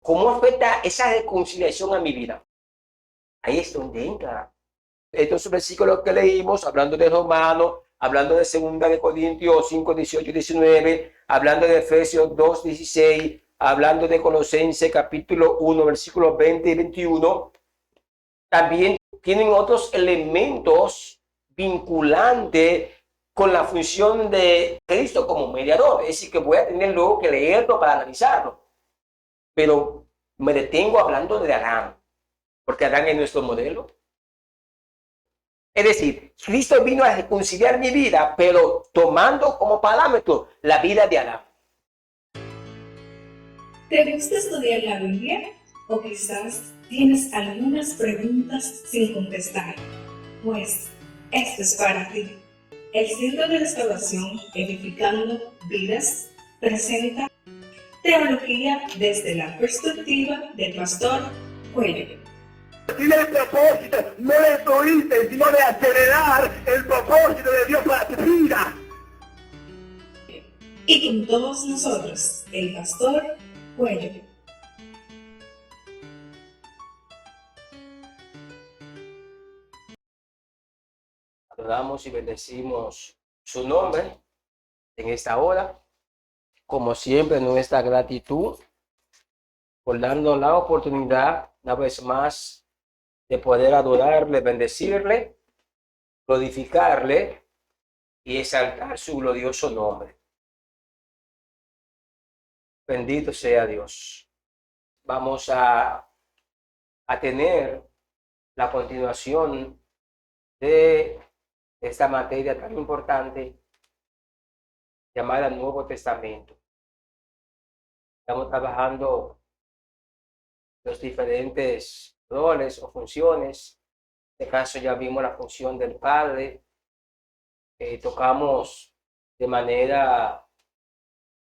¿Cómo afecta esa reconciliación a mi vida? Ahí es donde entra estos versículos que leímos, hablando de Romanos, hablando de 2 de Corintios 5, 18, 19, hablando de Efesios 2, 16, hablando de Colosenses capítulo 1, versículos 20 y 21. También tienen otros elementos vinculantes con la función de Cristo como mediador. Es decir, que voy a tener luego que leerlo para analizarlo. Pero me detengo hablando de Adán, porque Adán es nuestro modelo. Es decir, Cristo vino a reconciliar mi vida, pero tomando como parámetro la vida de Adán. ¿Te gusta estudiar la Biblia? ¿O quizás tienes algunas preguntas sin contestar? Pues esto es para ti. El Centro de Restauración Edificando Vidas presenta Teología desde la perspectiva del pastor Cuello. Tiene el propósito, no de destruirte, sino de acelerar el propósito de Dios para tu vida. Y con todos nosotros, el pastor Cuello. Adoramos y bendecimos su nombre en esta hora. Como siempre, nuestra gratitud por darnos la oportunidad, una vez más, de poder adorarle, bendecirle, glorificarle y exaltar su glorioso nombre. Bendito sea Dios. Vamos a tener la continuación de esta materia tan importante llamada Nuevo Testamento. Estamos trabajando los diferentes roles o funciones. En este caso ya vimos la función del Padre. Tocamos de manera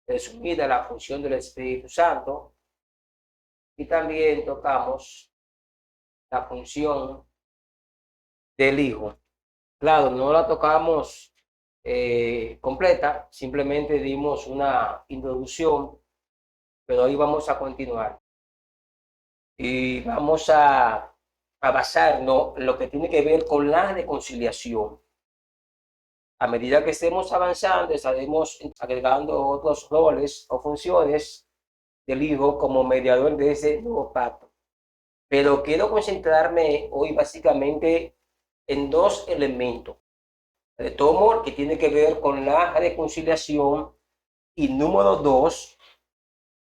resumida la función del Espíritu Santo. Y también tocamos la función del Hijo. Claro, no la tocamos completa, simplemente dimos una introducción, pero hoy vamos a continuar. Y vamos a basarnos en lo que tiene que ver con la reconciliación. A medida que estemos avanzando, estaremos agregando otros roles o funciones del Hijo como mediador de ese nuevo pacto. Pero quiero concentrarme hoy básicamente en dos elementos. Retomo que tiene que ver con la reconciliación y número dos,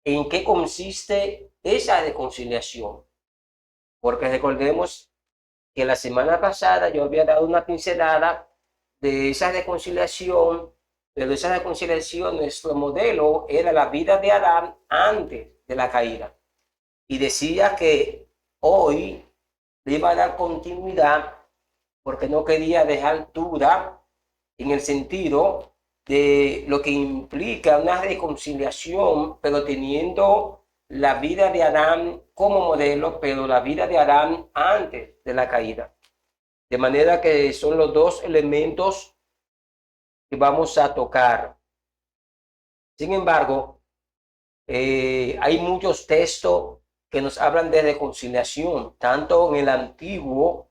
en qué consiste esa reconciliación. Porque recordemos que la semana pasada yo había dado una pincelada de esa reconciliación, pero esa reconciliación, nuestro modelo era la vida de Adán antes de la caída. Y decía que hoy le iba a dar continuidad porque no quería dejar duda en el sentido de lo que implica una reconciliación, pero teniendo la vida de Adán como modelo, pero la vida de Adán antes de la caída. De manera que son los dos elementos que vamos a tocar. Sin embargo, hay muchos textos que nos hablan de reconciliación, tanto en el Antiguo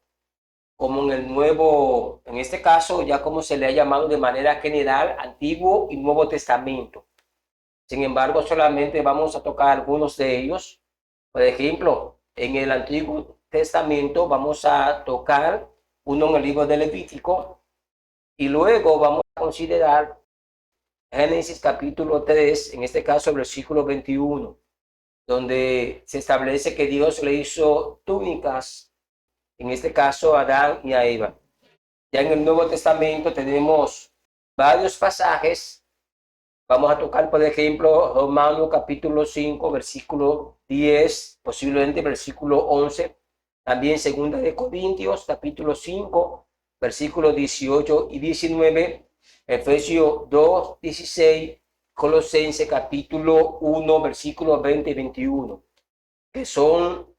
como en el Nuevo, en este caso ya como se le ha llamado de manera general, Antiguo y Nuevo Testamento. Sin embargo, solamente vamos a tocar algunos de ellos. Por ejemplo, en el Antiguo Testamento vamos a tocar uno en el libro de Levítico y luego vamos a considerar Génesis capítulo 3, en este caso versículo 21, donde se establece que Dios le hizo túnicas, en este caso a Adán y a Eva. Ya en el Nuevo Testamento tenemos varios pasajes. Vamos a tocar, por ejemplo, Romanos capítulo 5, versículo 10, posiblemente versículo 11. También 2 de Corintios capítulo 5, versículos 18 y 19. Efesios 2, 16. Colosenses capítulo 1, versículos 20 y 21. Que son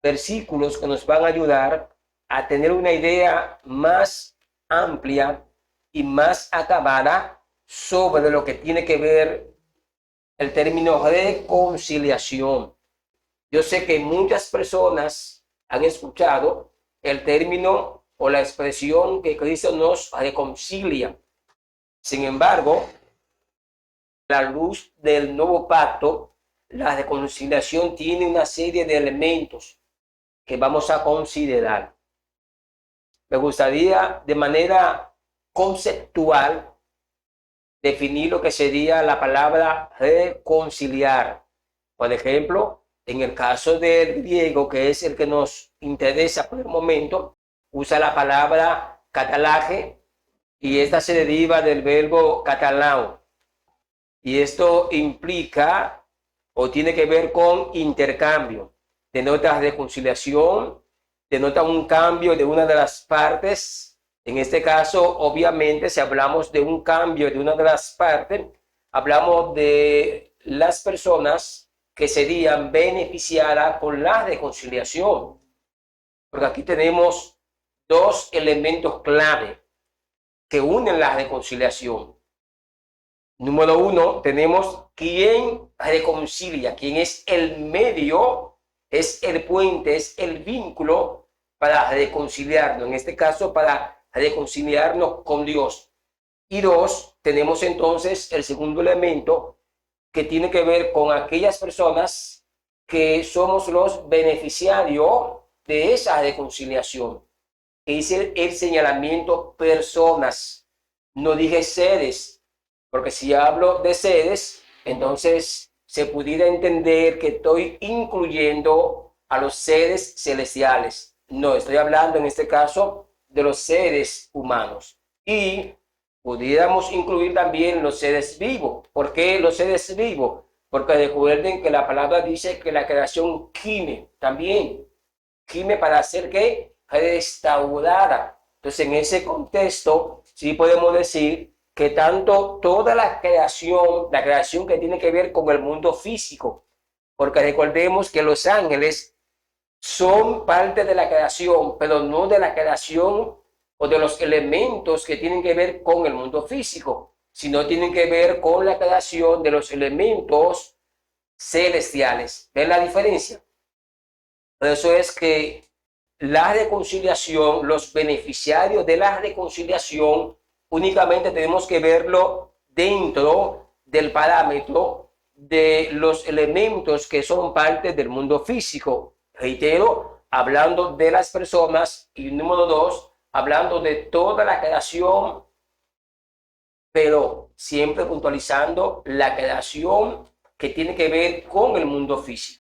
versículos que nos van a ayudar a tener una idea más amplia y más acabada sobre lo que tiene que ver el término reconciliación. Yo sé que muchas personas han escuchado el término o la expresión que Cristo nos reconcilia. Sin embargo, a la luz del nuevo pacto, la reconciliación tiene una serie de elementos que vamos a considerar. Me gustaría de manera conceptual definir lo que sería la palabra reconciliar. Por ejemplo, en el caso del griego, que es el que nos interesa por el momento, usa la palabra catalaje y esta se deriva del verbo catalán. Y esto implica o tiene que ver con intercambio. Denota reconciliación, denota un cambio de una de las partes. En este caso, obviamente, si hablamos de un cambio de una de las partes, hablamos de las personas que serían beneficiadas por la reconciliación. Porque aquí tenemos dos elementos clave que unen la reconciliación. Número uno, tenemos quién reconcilia, quién es el medio, es el puente, es el vínculo para reconciliarnos, en este caso para reconciliarnos con Dios. Y dos, tenemos entonces el segundo elemento que tiene que ver con aquellas personas que somos los beneficiarios de esa reconciliación. Es el señalamiento personas, no dije seres. Porque si hablo de seres, entonces se pudiera entender que estoy incluyendo a los seres celestiales. No, estoy hablando en este caso de los seres humanos. Y pudiéramos incluir también los seres vivos. ¿Por qué los seres vivos? Porque recuerden que la palabra dice que la creación gime también. Gime para hacer que restaurada. Entonces, en ese contexto, sí podemos decir que tanto toda la creación que tiene que ver con el mundo físico, porque recordemos que los ángeles son parte de la creación, pero no de la creación o de los elementos que tienen que ver con el mundo físico, sino tienen que ver con la creación de los elementos celestiales. ¿Ven la diferencia? Por eso es que la reconciliación, los beneficiarios de la reconciliación, únicamente tenemos que verlo dentro del parámetro de los elementos que son parte del mundo físico. Reitero, hablando de las personas y número dos, hablando de toda la creación, pero siempre puntualizando la creación que tiene que ver con el mundo físico.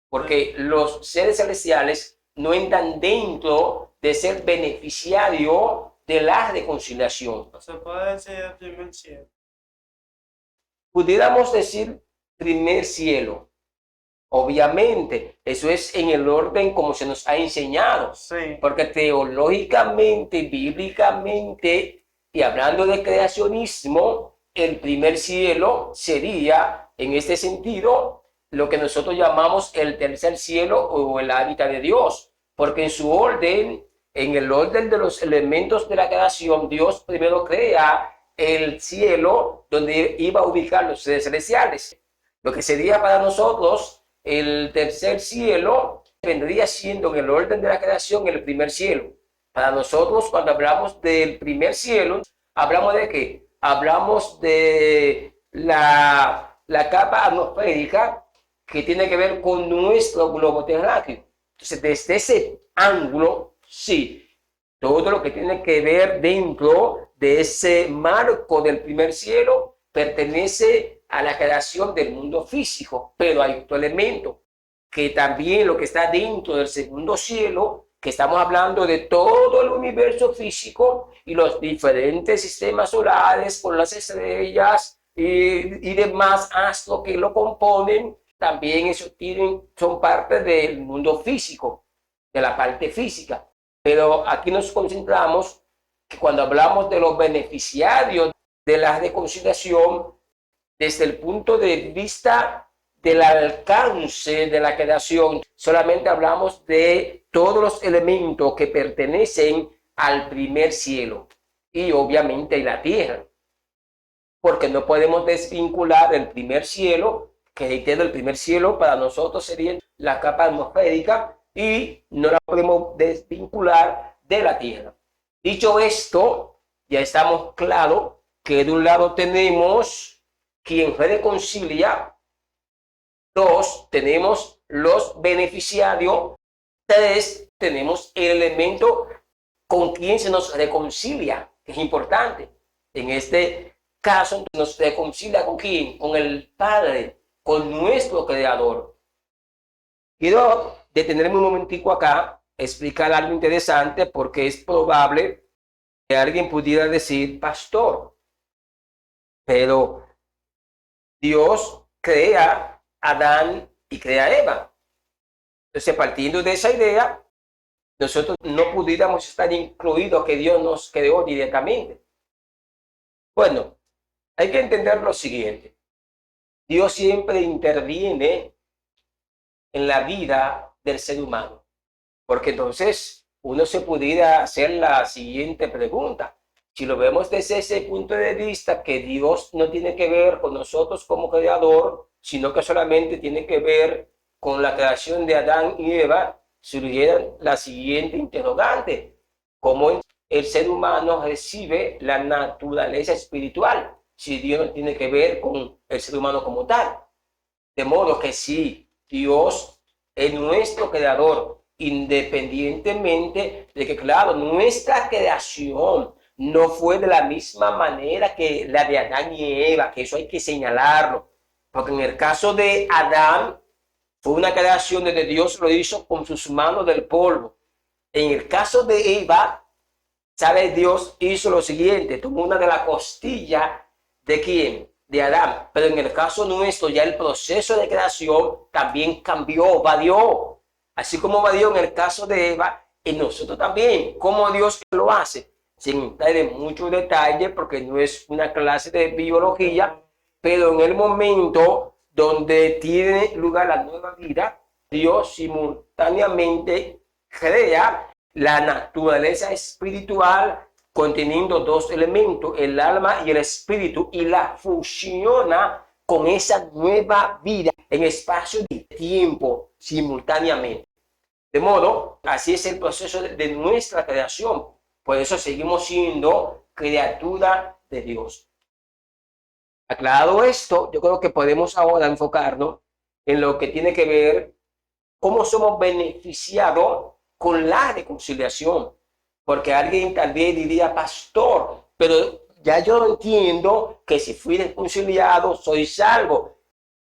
Porque los seres celestiales no entran dentro de ser beneficiario de la reconciliación. Se puede decir el primer cielo. Pudiéramos decir primer cielo. Obviamente, eso es en el orden como se nos ha enseñado. Sí. Porque teológicamente, bíblicamente y hablando de creacionismo, el primer cielo sería, en este sentido, lo que nosotros llamamos el tercer cielo o el hábitat de Dios. Porque en su orden, en el orden de los elementos de la creación, Dios primero crea el cielo donde iba a ubicar los seres celestiales. Lo que sería para nosotros el tercer cielo vendría siendo en el orden de la creación el primer cielo. Para nosotros, cuando hablamos del primer cielo, ¿hablamos de qué? Hablamos de la capa atmosférica que tiene que ver con nuestro globo terráqueo. Entonces, desde ese ángulo, sí, todo lo que tiene que ver dentro de ese marco del primer cielo pertenece a la creación del mundo físico, pero hay otro elemento que también lo que está dentro del segundo cielo, que estamos hablando de todo el universo físico y los diferentes sistemas solares con las estrellas y demás astros que lo componen, también esos son parte del mundo físico, de la parte física. Pero aquí nos concentramos que cuando hablamos de los beneficiarios de la reconciliación, desde el punto de vista del alcance de la creación, solamente hablamos de todos los elementos que pertenecen al primer cielo y obviamente la tierra, porque no podemos desvincular el primer cielo que reitero, el primer cielo para nosotros sería la capa atmosférica y no la podemos desvincular de la tierra. Dicho esto, ya estamos claros que de un lado tenemos quien reconcilia, 2, tenemos los beneficiarios, 3, tenemos el elemento con quien se nos reconcilia, que es importante. En este caso, nos reconcilia con quién, con el Padre, con nuestro Creador. Quiero detenerme un momentico acá, explicar algo interesante, porque es probable que alguien pudiera decir, pastor, pero Dios crea a Adán y crea a Eva. Entonces, partiendo de esa idea, nosotros no pudiéramos estar incluidos que Dios nos creó directamente. Bueno, hay que entender lo siguiente. Dios siempre interviene en la vida del ser humano. Porque entonces uno se pudiera hacer la siguiente pregunta. Si lo vemos desde ese punto de vista, que Dios no tiene que ver con nosotros como creador, sino que solamente tiene que ver con la creación de Adán y Eva, surgiera la siguiente interrogante. ¿Cómo el ser humano recibe la naturaleza espiritual si Dios no tiene que ver con el ser humano como tal? De modo que si Dios es nuestro creador, independientemente de que, claro, nuestra creación no fue de la misma manera que la de Adán y Eva, que eso hay que señalarlo, porque en el caso de Adán fue una creación desde Dios lo hizo con sus manos del polvo. En el caso de Eva, ¿sabe? Dios hizo lo siguiente, tomó una de las costillas de ¿quién? De Adán. Pero en el caso nuestro, ya el proceso de creación también cambió, varió. Así como varió en el caso de Eva, en nosotros también. ¿Cómo Dios lo hace? Sin entrar en muchos detalles, porque no es una clase de biología, pero en el momento donde tiene lugar la nueva vida, Dios simultáneamente crea la naturaleza espiritual conteniendo dos elementos, el alma y el espíritu, y la fusiona con esa nueva vida en espacio de tiempo simultáneamente. De modo, así es el proceso de nuestra creación. Por eso seguimos siendo criatura de Dios. Aclarado esto, yo creo que podemos ahora enfocarnos en lo que tiene que ver cómo somos beneficiados con la reconciliación. Porque alguien tal vez diría, pastor, pero ya yo entiendo que si fui reconciliado, soy salvo.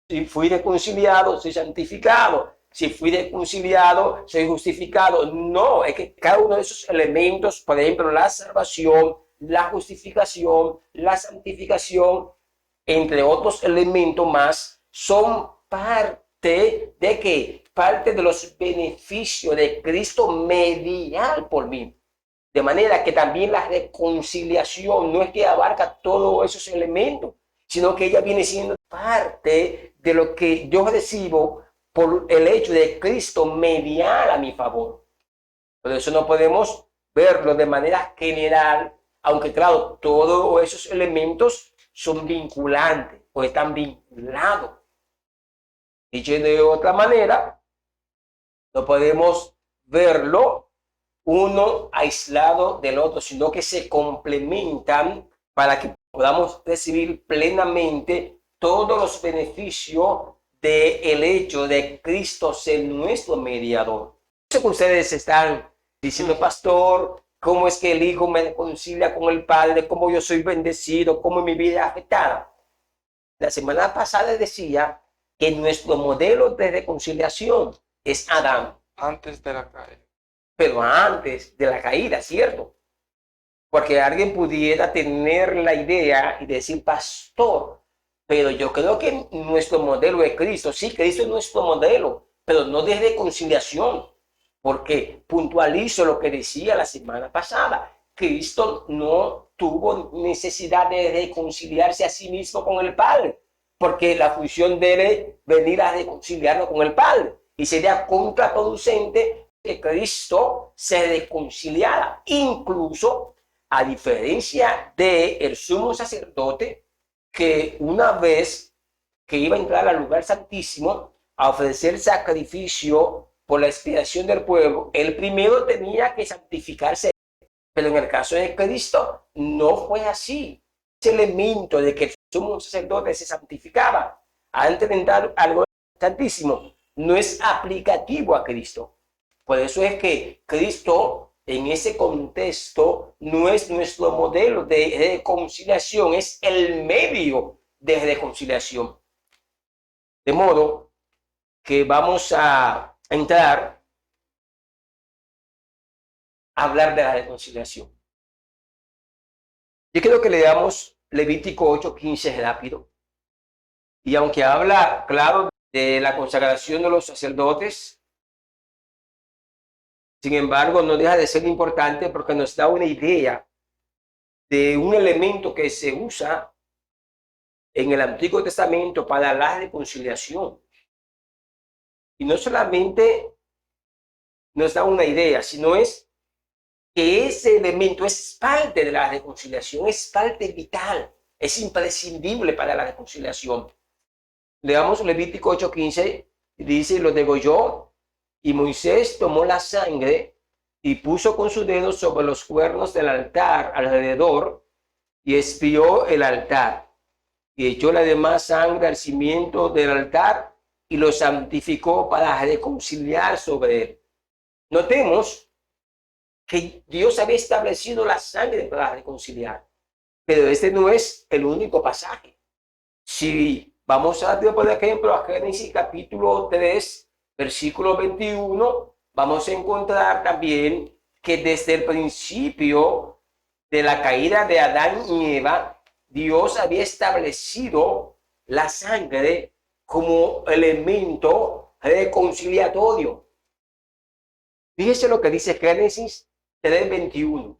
Si fui reconciliado, soy santificado. Si fui reconciliado, soy justificado. No, es que cada uno de esos elementos, por ejemplo, la salvación, la justificación, la santificación, entre otros elementos más, son parte de ¿qué? Parte de los beneficios de Cristo medial por mí. De manera que también la reconciliación no es que abarca todos esos elementos, sino que ella viene siendo parte de lo que yo recibo por el hecho de Cristo medial a mi favor. Por eso no podemos verlo de manera general, aunque claro, todos esos elementos son vinculantes o están vinculados. Dicho de otra manera, no podemos verlo uno aislado del otro, sino que se complementan para que podamos recibir plenamente todos los beneficios del hecho de Cristo ser nuestro mediador. Sé que ustedes están diciendo, pastor, ¿cómo es que el Hijo me reconcilia con el Padre? ¿Cómo yo soy bendecido? ¿Cómo mi vida es afectada? La semana pasada decía que nuestro modelo de reconciliación es Adán. Antes de la caída. Pero antes de la caída, ¿cierto? Porque alguien pudiera tener la idea y decir, pastor, pero yo creo que nuestro modelo es Cristo. Sí, Cristo es nuestro modelo, pero no de reconciliación, porque puntualizo lo que decía la semana pasada. Cristo no tuvo necesidad de reconciliarse a sí mismo con el Padre, porque la función de él es venir a reconciliarlo con el Padre, y sería contraproducente que Cristo se reconciliara, incluso a diferencia del sumo sacerdote, que una vez que iba a entrar al lugar santísimo a ofrecer sacrificio por la expiación del pueblo, el primero tenía que santificarse. Pero en el caso de Cristo no fue así. Ese elemento de que el sumo sacerdote se santificaba antes de entrar al lugar santísimo no es aplicativo a Cristo. Por eso es que Cristo en ese contexto no es nuestro modelo de reconciliación, es el medio de reconciliación. De modo que vamos a entrar a hablar de la reconciliación. Yo quiero que leamos Levítico 8:15 rápido. Y aunque habla, claro, de la consagración de los sacerdotes, sin embargo, no deja de ser importante porque nos da una idea de un elemento que se usa en el Antiguo Testamento para la reconciliación. Y no solamente nos da una idea, sino es que ese elemento es parte de la reconciliación, es parte vital, es imprescindible para la reconciliación. Leamos Levítico 8:15, dice, lo degolló, y Moisés tomó la sangre y puso con su dedo sobre los cuernos del altar alrededor y expió el altar. Y echó la demás sangre al cimiento del altar y lo santificó para reconciliar sobre él. Notemos que Dios había establecido la sangre para reconciliar, pero este no es el único pasaje. Si vamos a ver, por ejemplo, a Génesis capítulo 3, versículo 21, vamos a encontrar también que desde el principio de la caída de Adán y Eva, Dios había establecido la sangre como elemento reconciliatorio. Fíjese lo que dice Génesis 3:21.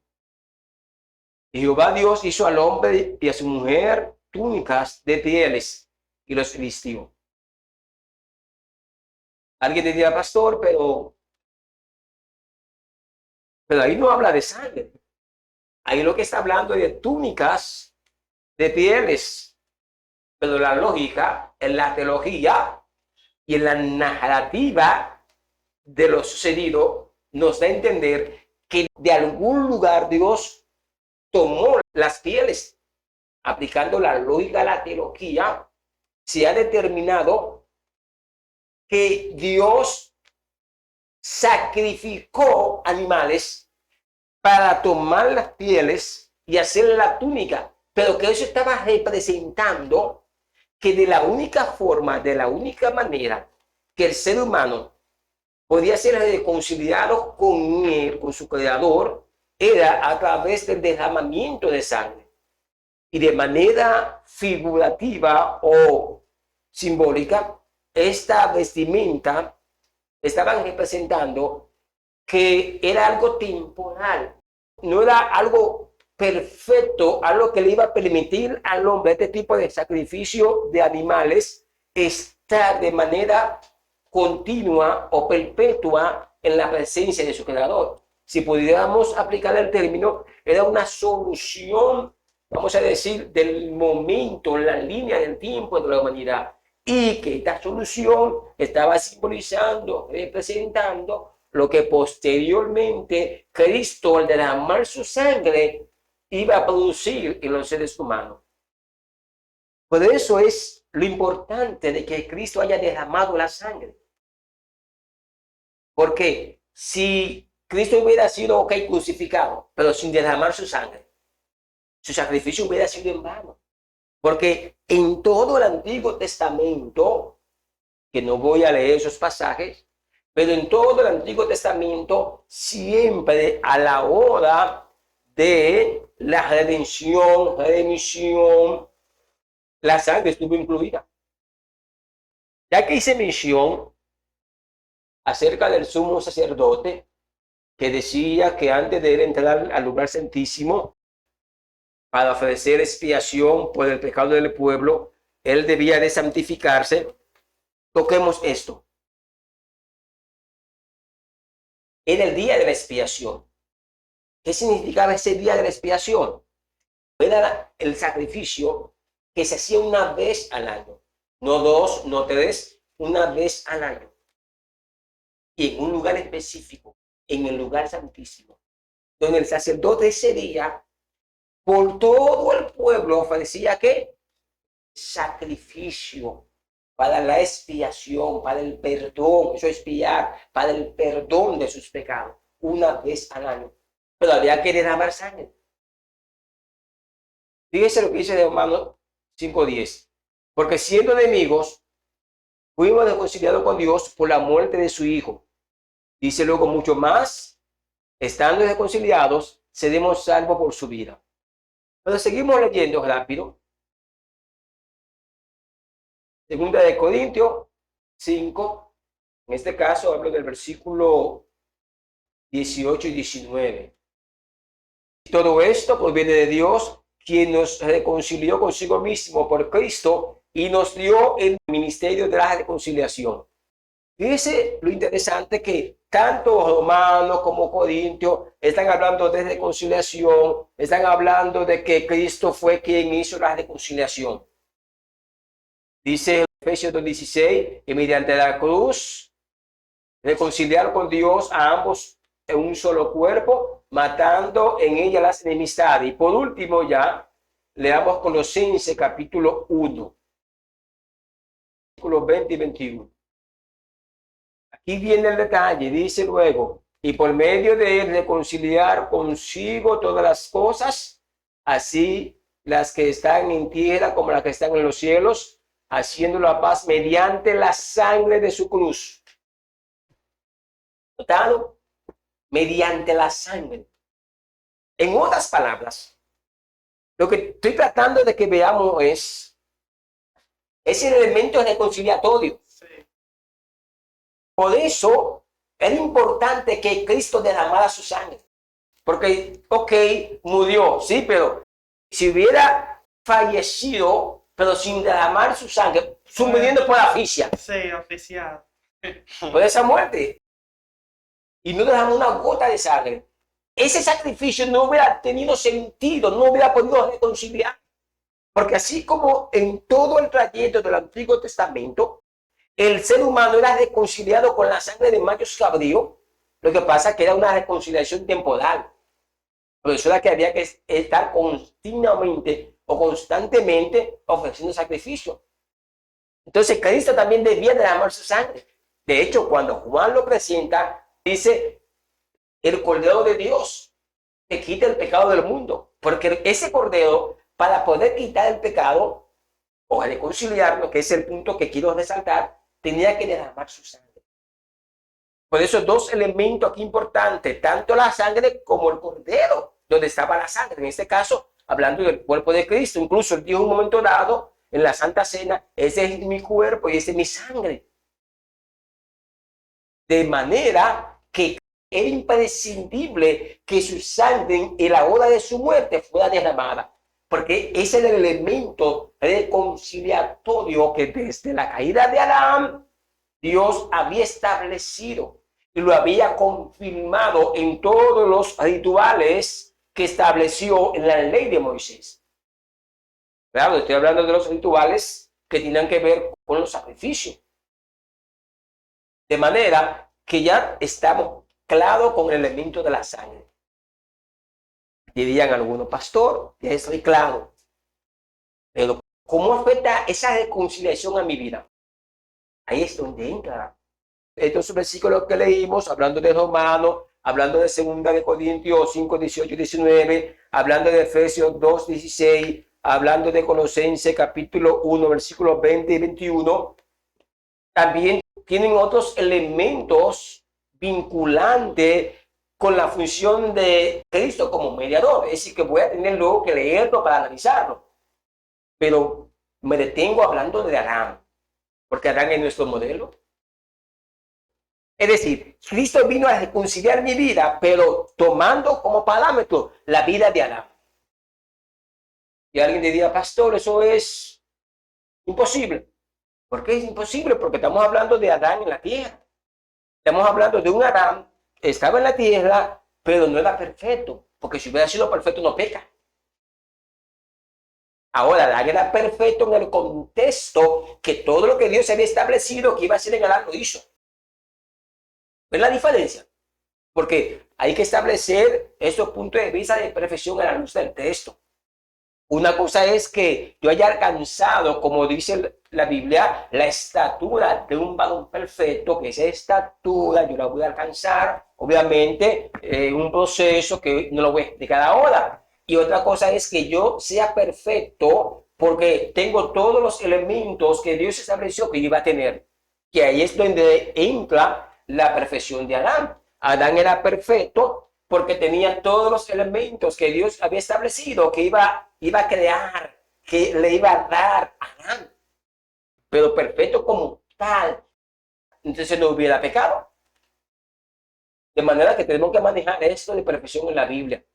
Jehová Dios hizo al hombre y a su mujer túnicas de pieles y los vistió. Alguien te dirá, pastor, pero ahí no habla de sangre. Ahí lo que está hablando es de túnicas de pieles. Pero la lógica, en la teología y en la narrativa de lo sucedido, nos da a entender que de algún lugar Dios tomó las pieles. Aplicando la lógica de la teología, se ha determinado que Dios sacrificó animales para tomar las pieles y hacer la túnica, pero que eso estaba representando que de la única forma, de la única manera que el ser humano podía ser reconciliado con él, con su creador, era a través del derramamiento de sangre. Y de manera figurativa o simbólica, esta vestimenta estaban representando que era algo temporal, no era algo perfecto, algo que le iba a permitir al hombre este tipo de sacrificio de animales estar de manera continua o perpetua en la presencia de su creador. Si pudiéramos aplicar el término, era una solución, vamos a decir, del momento, la línea del tiempo de la humanidad, y que esta solución estaba simbolizando, representando lo que posteriormente Cristo, al derramar su sangre, iba a producir en los seres humanos. Por eso es lo importante de que Cristo haya derramado la sangre. Porque si Cristo hubiera sido crucificado, pero sin derramar su sangre, su sacrificio hubiera sido en vano. Porque en todo el Antiguo Testamento, que no voy a leer esos pasajes, pero en todo el Antiguo Testamento, siempre a la hora de la redención, remisión, la sangre estuvo incluida. Ya que hice mención acerca del sumo sacerdote, que decía que antes de él entrar al lugar santísimo para ofrecer expiación por el pecado del pueblo, él debía de santificarse. Toquemos esto. Era el día de la expiación. ¿Qué significaba ese día de la expiación? Era el sacrificio que se hacía una vez al año. no 2, no 3, una vez al año. Y en un lugar específico, en el lugar santísimo, donde el sacerdote ese día, por todo el pueblo, ofrecía ¿qué? Sacrificio para la expiación, para el perdón, eso es expiar, para el perdón de sus pecados, una vez al año. Pero había que derramar sangre. Fíjese lo que dice de Romanos 5:10. Porque siendo enemigos, fuimos reconciliados con Dios por la muerte de su Hijo. Dice luego mucho más, estando reconciliados, seremos salvos por su vida. Pero seguimos leyendo rápido. Segunda de Corintios 5, en este caso hablo del versículo 18 y 19. Todo esto proviene de Dios, quien nos reconcilió consigo mismo por Cristo y nos dio el ministerio de la reconciliación. Fíjese lo interesante que tanto Romanos como Corintios están hablando de reconciliación, están hablando de que Cristo fue quien hizo la reconciliación. Dice Efesios 2:16 que mediante la cruz reconciliar con Dios a ambos en un solo cuerpo, matando en ella las enemistades. Y por último ya, leamos Colosenses capítulo 1, versículos 20 y 21. Aquí viene el detalle, dice luego, y por medio de él reconciliar consigo todas las cosas, así las que están en tierra como las que están en los cielos, haciendo la paz mediante la sangre de su cruz. ¿Notado? Mediante la sangre. En otras palabras, lo que estoy tratando de que veamos es el elemento reconciliatorio. Sí. Por eso era importante que Cristo derramara su sangre. Porque, murió, sí, pero si hubiera fallecido, pero sin derramar su sangre, muriendo por asfixia, Sí, oficial. por esa muerte, y no derramó una gota de sangre, ese sacrificio no hubiera tenido sentido, no hubiera podido reconciliar. Porque así como en todo el trayecto del Antiguo Testamento, el ser humano era reconciliado con la sangre de machos cabríos, lo que pasa es que era una reconciliación temporal. Por eso era que había que estar continuamente o constantemente ofreciendo sacrificio. Entonces Cristo también debía derramar su sangre. De hecho, cuando Juan lo presenta, dice, el Cordero de Dios que quita el pecado del mundo. Porque ese Cordero, para poder quitar el pecado o reconciliarlo, que es el punto que quiero resaltar, tenía que derramar su sangre. Por eso dos elementos aquí importantes, tanto la sangre como el Cordero, donde estaba la sangre. En este caso, hablando del cuerpo de Cristo, incluso él dijo en un momento dado, en la Santa Cena, ese es mi cuerpo y ese es mi sangre. De manera que era imprescindible que su sangre en la hora de su muerte fuera derramada, porque ese era el elemento reconciliatorio que desde la caída de Adán Dios había establecido y lo había confirmado en todos los rituales que estableció en la ley de Moisés. Claro, estoy hablando de los rituales que tenían que ver con los sacrificios. De manera que ya estamos claros con el elemento de la sangre. Dirían algunos, pastor, ya estoy claro. Pero ¿cómo afecta esa reconciliación a mi vida? Ahí es donde entra. Estos versículos que leímos, hablando de Romanos, hablando de Segunda de Corintios 5, 18 y 19, hablando de Efesios 2, 16, hablando de Colosenses capítulo 1, versículos 20 y 21, también tienen otros elementos vinculantes con la función de Cristo como mediador. Es decir, que voy a tener luego que leerlo para analizarlo. Pero me detengo hablando de Adán, porque Adán es nuestro modelo. Es decir, Cristo vino a reconciliar mi vida, pero tomando como parámetro la vida de Adán. Y alguien diría, pastor, eso es imposible. ¿Por qué es imposible? Porque estamos hablando de Adán en la tierra. Estamos hablando de un Adán que estaba en la tierra, pero no era perfecto. Porque si hubiera sido perfecto, no peca. Ahora, Adán era perfecto en el contexto que todo lo que Dios había establecido que iba a hacer en Adán lo hizo. ¿Ves la diferencia? Porque hay que establecer estos puntos de vista de perfección a la luz del texto. Una cosa es que yo haya alcanzado, como dice la Biblia, la estatura de un varón perfecto, que esa estatura yo la voy a alcanzar, obviamente, un proceso que no lo voy a explicar ahora. Y otra cosa es que yo sea perfecto porque tengo todos los elementos que Dios estableció que yo iba a tener. Que ahí es donde entra la perfección de Adán. Adán era perfecto porque tenía todos los elementos que Dios había establecido que iba a crear, que le iba a dar a Adán. Pero perfecto como tal, entonces no hubiera pecado. De manera que tenemos que manejar esto de perfección en la Biblia,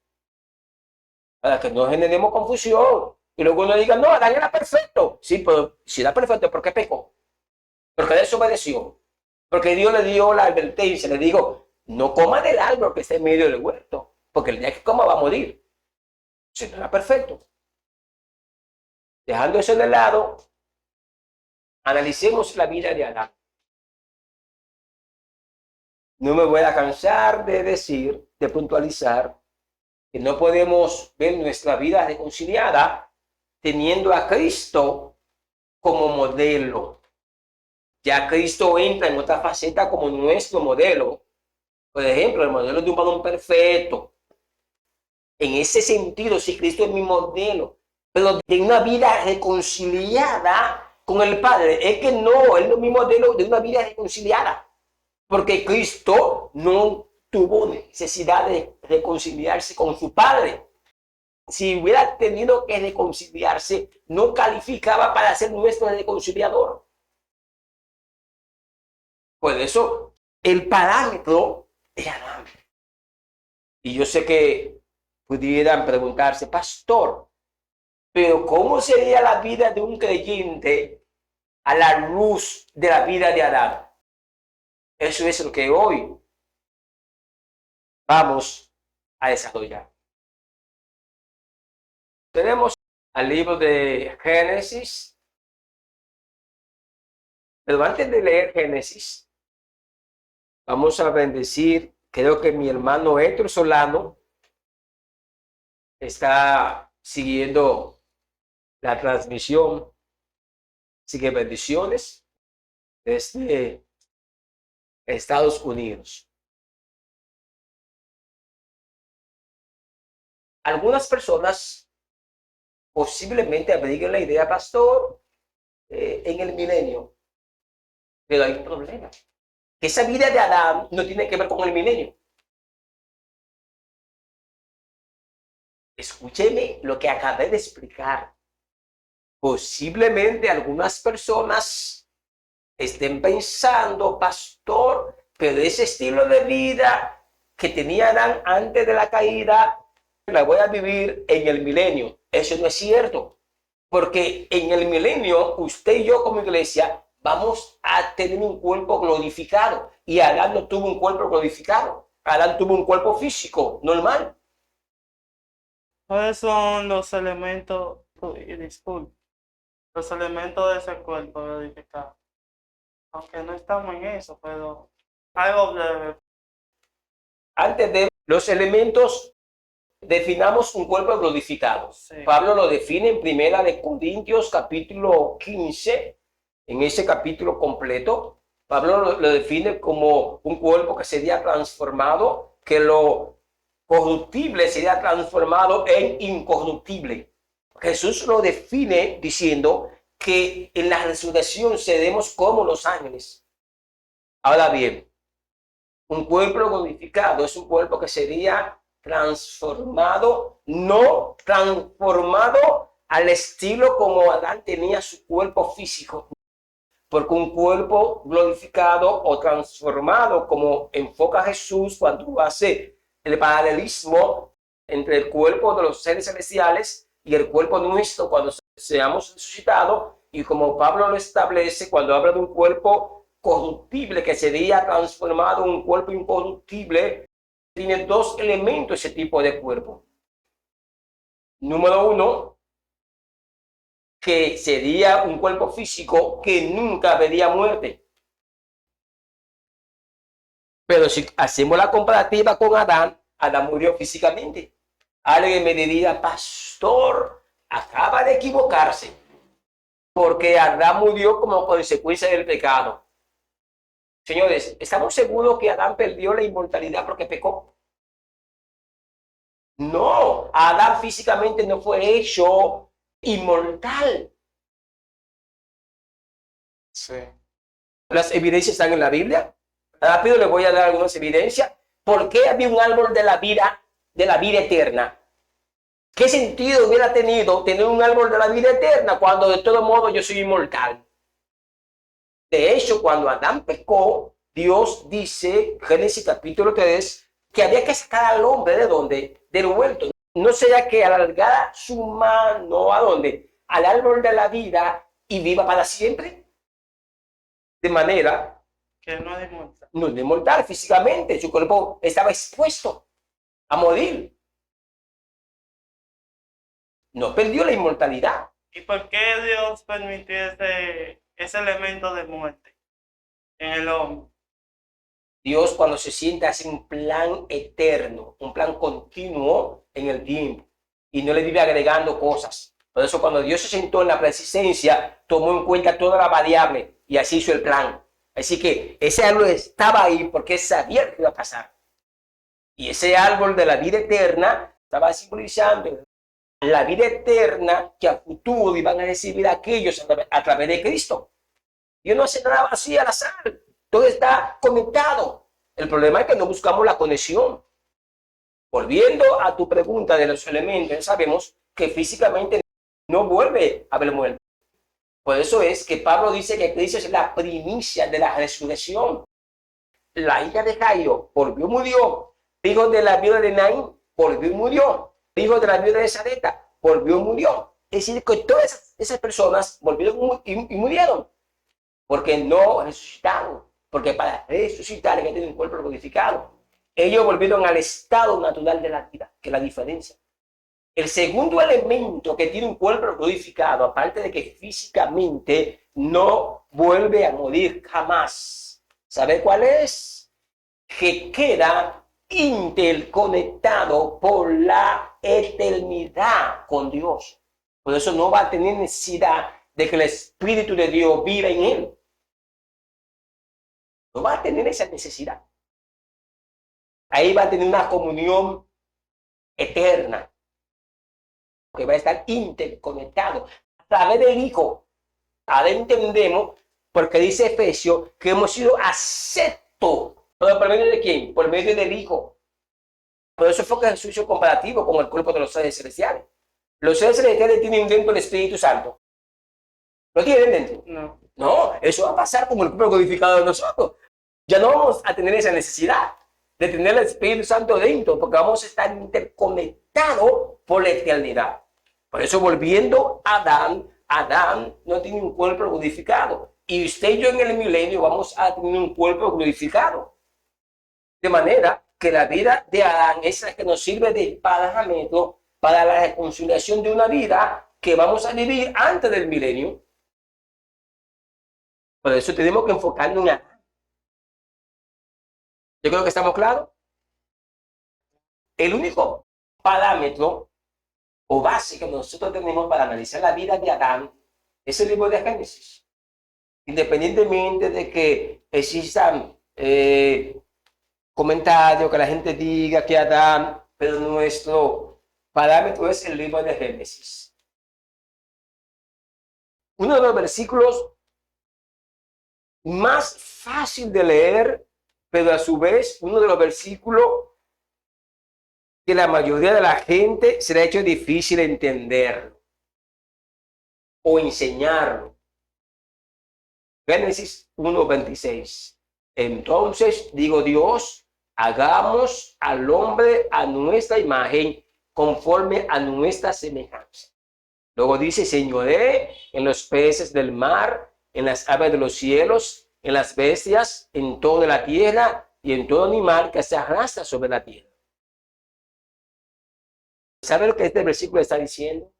para que no generemos confusión. Y luego uno diga, no, Adán era perfecto. Sí, pero si era perfecto, ¿por qué pecó? Porque desobedeció. Porque Dios le dio la advertencia, le dijo, no coma del árbol que está en medio del huerto, porque el día que coma va a morir. Si no era perfecto. Dejando eso de lado, analicemos la vida de Adán. No me voy a cansar de decir, de puntualizar, que no podemos ver nuestra vida reconciliada teniendo a Cristo como modelo. Ya Cristo entra en otra faceta como nuestro modelo. Por ejemplo, el modelo de un varón perfecto. En ese sentido, si Cristo es mi modelo, pero de una vida reconciliada con el Padre, es que no, es mi modelo de una vida reconciliada. Porque Cristo no tuvo necesidad de reconciliarse con su Padre. Si hubiera tenido que reconciliarse, no calificaba para ser nuestro reconciliador. Por eso, el parámetro de Adán. Y yo sé que pudieran preguntarse, pastor, pero ¿cómo sería la vida de un creyente a la luz de la vida de Adán? Eso es lo que hoy vamos a desarrollar. Tenemos al libro de Génesis, pero antes de leer Génesis, vamos a bendecir, creo que mi hermano Héctor Solano está siguiendo la transmisión, sigue bendiciones desde Estados Unidos. Algunas personas posiblemente abriguen la idea, pastor, en el milenio, pero hay un problema. Esa vida de Adán no tiene que ver con el milenio. Escúcheme lo que acabé de explicar. Posiblemente algunas personas estén pensando, pastor, pero ese estilo de vida que tenía Adán antes de la caída, la voy a vivir en el milenio. Eso no es cierto, porque en el milenio, usted y yo como iglesia vamos a tener un cuerpo glorificado, y Adán no tuvo un cuerpo glorificado. Adán tuvo un cuerpo físico normal. ¿Cuáles son los elementos, disculpe, los elementos de ese cuerpo glorificado? Aunque no estamos en eso, pero algo breve. Antes de los elementos, definamos un cuerpo glorificado. Sí. Pablo lo define en Primera de Corintios capítulo 15, en ese capítulo completo. Pablo lo define como un cuerpo que sería transformado, que lo corruptible sería transformado en incorruptible. Jesús lo define diciendo que en la resurrección seremos como los ángeles. Ahora bien, un cuerpo glorificado es un cuerpo que sería transformado, no transformado al estilo como Adán tenía su cuerpo físico, porque un cuerpo glorificado o transformado, como enfoca Jesús cuando hace el paralelismo entre el cuerpo de los seres celestiales y el cuerpo nuestro cuando seamos resucitados, y como Pablo lo establece cuando habla de un cuerpo corruptible que sería transformado en un cuerpo incorruptible. Tiene dos elementos ese tipo de cuerpo. Número uno, que sería un cuerpo físico que nunca vería muerte. Pero si hacemos la comparativa con Adán, Adán murió físicamente. Alguien me diría, pastor, acaba de equivocarse, porque Adán murió como consecuencia del pecado. Señores, ¿estamos seguros que Adán perdió la inmortalidad porque pecó? No, Adán físicamente no fue hecho inmortal. Sí. Las evidencias están en la Biblia. Rápido les voy a dar algunas evidencias. ¿Por qué había un árbol de la vida eterna? ¿Qué sentido hubiera tenido tener un árbol de la vida eterna cuando de todo modo yo soy inmortal? De hecho, cuando Adán pecó, Dios dice, Génesis capítulo 3, que había que sacar al hombre ¿de dónde? Del huerto. No sea que alargara su mano ¿a dónde? Al árbol de la vida y viva para siempre. De manera Que no es inmortal. no es inmortal físicamente, su cuerpo estaba expuesto a morir. No perdió la inmortalidad. ¿Y por qué Dios permitió ese elemento de muerte en el hombre? Dios cuando se sienta hace un plan eterno, un plan continuo en el tiempo y no le vive agregando cosas. Por eso cuando Dios se sentó en la presencia, tomó en cuenta toda la variable y así hizo el plan. Así que ese árbol estaba ahí porque sabía lo que iba a pasar. Y ese árbol de la vida eterna estaba simbolizando la vida eterna que a futuro iban a recibir aquellos a través de Cristo. Dios no hace nada así al azar. Todo está conectado. El problema es que no buscamos la conexión. Volviendo a tu pregunta de los elementos, sabemos que físicamente no vuelve a haber muerte. Por eso es que Pablo dice que Cristo es la primicia de la resurrección. La hija de Jairo volvió y murió. Hijo de la viuda de Naín volvió y murió. Hijo de la viuda de Sarepta volvió y murió. Es decir, que todas esas personas volvieron y murieron. Porque no resucitaron. Porque para resucitar hay que tener un cuerpo glorificado. Ellos volvieron al estado natural de la vida, que es la diferencia. El segundo elemento que tiene un cuerpo glorificado, aparte de que físicamente no vuelve a morir jamás. ¿Sabe cuál es? Que queda interconectado por la eternidad con Dios. Por eso no va a tener necesidad de que el Espíritu de Dios viva en él. No va a tener esa necesidad. Ahí va a tener una comunión eterna, que va a estar interconectado a través del Hijo. Ahora entendemos, porque dice Efesios, que hemos sido aceptos. ¿Pero por medio de quién? Por medio del Hijo. Por eso fue que Jesús hizo comparativo con el cuerpo de los seres celestiales. Los seres celestiales tienen dentro el Espíritu Santo. ¿Lo tienen dentro? No. No, eso va a pasar como el cuerpo codificado de nosotros. Ya no vamos a tener esa necesidad de tener el Espíritu Santo dentro, porque vamos a estar interconectados por la eternidad. Por eso, volviendo a Adán no tiene un cuerpo glorificado. Y usted y yo en el milenio vamos a tener un cuerpo glorificado. De manera que la vida de Adán es la que nos sirve de parámetro para la reconciliación de una vida que vamos a vivir antes del milenio. Por eso tenemos que enfocarnos en Adán. Yo creo que estamos claros. El único parámetro o base que nosotros tenemos para analizar la vida de Adán es el libro de Génesis. Independientemente de que existan comentarios, que la gente diga que Adán, pero nuestro parámetro es el libro de Génesis. Uno de los versículos más fácil de leer, pero a su vez uno de los versículos que la mayoría de la gente se le ha hecho difícil entenderlo o enseñarlo. Génesis 1:26. Entonces digo Dios, hagamos al hombre a nuestra imagen, conforme a nuestra semejanza. Luego dice, señoré en los peces del mar, en las aves de los cielos, en las bestias, en toda la tierra y en todo animal que se arrastra sobre la tierra. ¿Sabe lo que este versículo está diciendo?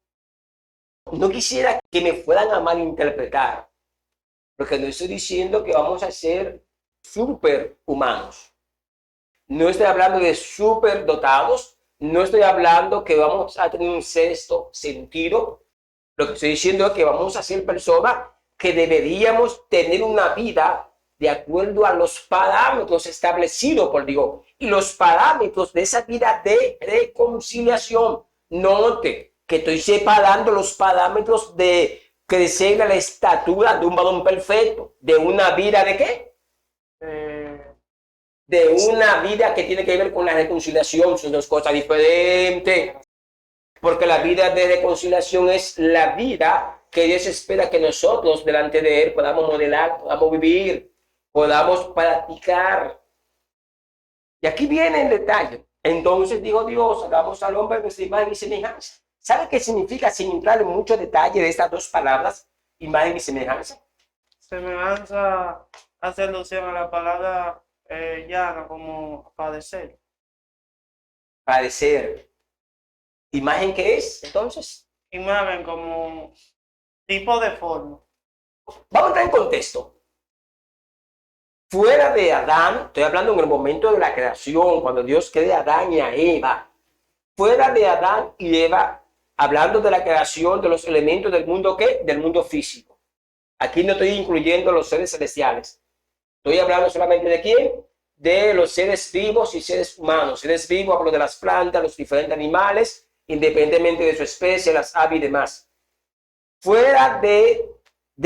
No quisiera que me fueran a malinterpretar, porque no estoy diciendo que vamos a ser superhumanos. No estoy hablando de superdotados, no estoy hablando que vamos a tener un sexto sentido. Lo que estoy diciendo es que vamos a ser personas que deberíamos tener una vida de acuerdo a los parámetros establecidos por Dios. Y los parámetros de esa vida de reconciliación. Note que estoy separando los parámetros de crecer a la estatura de un varón perfecto. ¿De una vida de qué? De una vida que tiene que ver con la reconciliación. Son dos cosas diferentes. Porque la vida de reconciliación es la vida que Dios espera que nosotros delante de Él podamos modelar, podamos vivir, podamos practicar. Y aquí viene el detalle. Entonces dijo Dios, hagamos al hombre de nuestra imagen y semejanza. ¿Sabe qué significa, sin entrar en mucho detalle de estas dos palabras, imagen y semejanza? Semejanza hace alusión a la palabra llana como padecer. Padecer. ¿Imagen qué es, entonces? Imagen como tipo de forma. Vamos a entrar en contexto. Fuera de Adán, estoy hablando en el momento de la creación, cuando Dios crea a Adán y a Eva. Fuera de Adán y Eva, hablando de la creación de los elementos del mundo, ¿qué? Del mundo físico. Aquí no estoy incluyendo los seres celestiales. Estoy hablando solamente de quién? De los seres vivos y seres humanos. Seres vivos, hablo de las plantas, los diferentes animales, independientemente de su especie, las aves y demás. Fuera de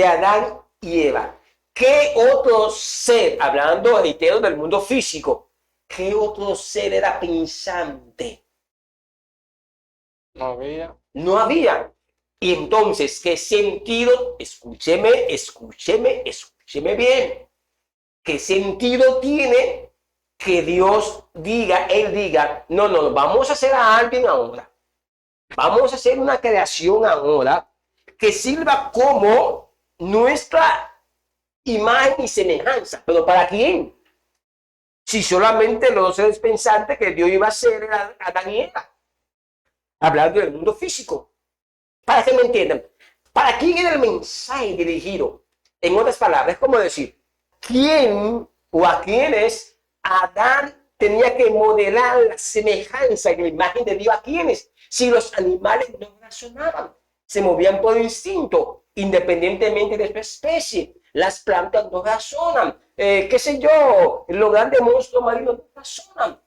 Adán y Eva, ¿qué otro ser, hablando, reitero, del mundo físico, qué otro ser era pensante? No había. No había. Y entonces, ¿qué sentido? Escúcheme bien. ¿Qué sentido tiene que Dios diga, Él diga, no, vamos a hacer a alguien ahora? Vamos a hacer una creación ahora que sirva como nuestra imagen y semejanza. ¿Pero para quién? Si solamente los seres pensantes que Dios iba a hacer era Adán y Eva. Hablando del mundo físico. Para que me entiendan. ¿Para quién era el mensaje dirigido? En otras palabras, es como decir, ¿quién o a quiénes Adán tenía que modelar la semejanza y la imagen de Dios? ¿A quiénes? Si los animales no razonaban, se movían por instinto, independientemente de su especie. Las plantas no razonan, qué sé yo, los grandes monstruos marinos no razonan.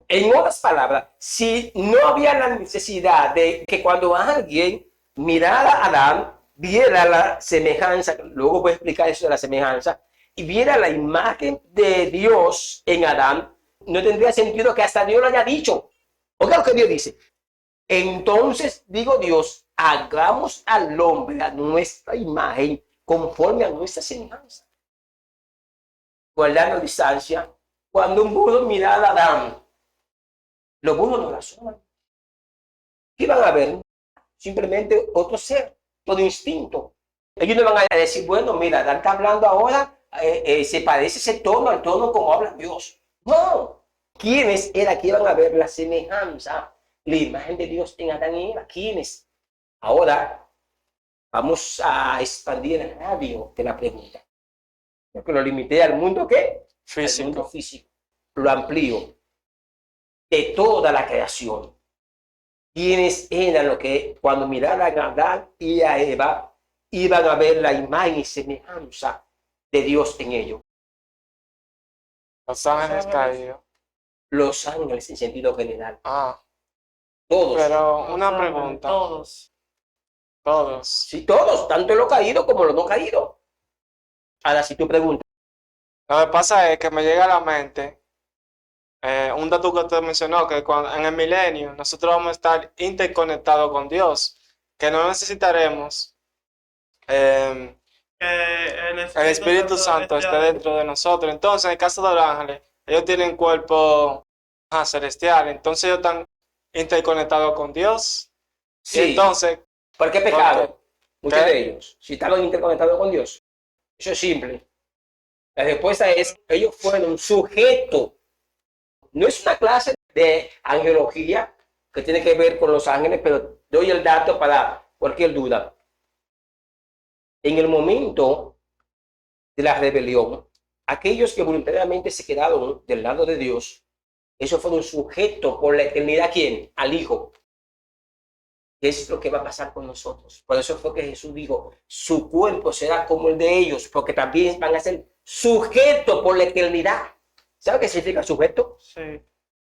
En otras palabras, si no había la necesidad de que cuando alguien mirara a Adán, viera la semejanza, luego voy a explicar eso de la semejanza, y viera la imagen de Dios en Adán, no tendría sentido que hasta Dios lo haya dicho. Oiga lo que Dios dice. Entonces, digo Dios, hagamos al hombre a nuestra imagen conforme a nuestra semejanza. Guardando distancia, cuando un burro mira a Adán, los burros no razonan. ¿Qué van a ver? Simplemente otro ser, todo instinto. Ellos no van a decir, bueno, mira, Adán está hablando ahora, se parece ese tono al tono como habla Dios. No. ¿Quiénes era que iban a ver la semejanza, la imagen de Dios en Adán y Eva? ¿Quiénes? Ahora vamos a expandir el radio de la pregunta. Porque lo limité al mundo, ¿qué? Físico. Al mundo físico. Lo amplío. De toda la creación. ¿Quiénes eran los que cuando miraran a Adán y a Eva iban a ver la imagen y semejanza de Dios en ellos? Los ángeles caídos. Los ángeles en sentido general. Todos. Todos. Pero una pregunta. Todos. Sí, todos, tanto los caídos como los no caídos. Ahora, si tú preguntas. Lo que pasa es que me llega a la mente un dato que usted mencionó, que en el milenio nosotros vamos a estar interconectados con Dios, que no necesitaremos el Espíritu Santo esté dentro de nosotros. Entonces, en el caso de los ángeles, ellos tienen cuerpo celestial, entonces ellos están interconectados con Dios. Sí. Y entonces, ¿Por qué pecado? ¿Por Muchos qué? de ellos, si estaban interconectados con Dios. Eso es simple. La respuesta es, ellos fueron sujetos. No es una clase de angelología que tiene que ver con los ángeles, pero doy el dato para cualquier duda. En el momento de la rebelión, aquellos que voluntariamente se quedaron del lado de Dios, esos fueron sujetos por la eternidad, ¿quién? Al Hijo. ¿Qué es lo que va a pasar con nosotros? Por eso fue que Jesús dijo, su cuerpo será como el de ellos, porque también van a ser sujetos por la eternidad. ¿Sabe qué significa sujeto? Sí.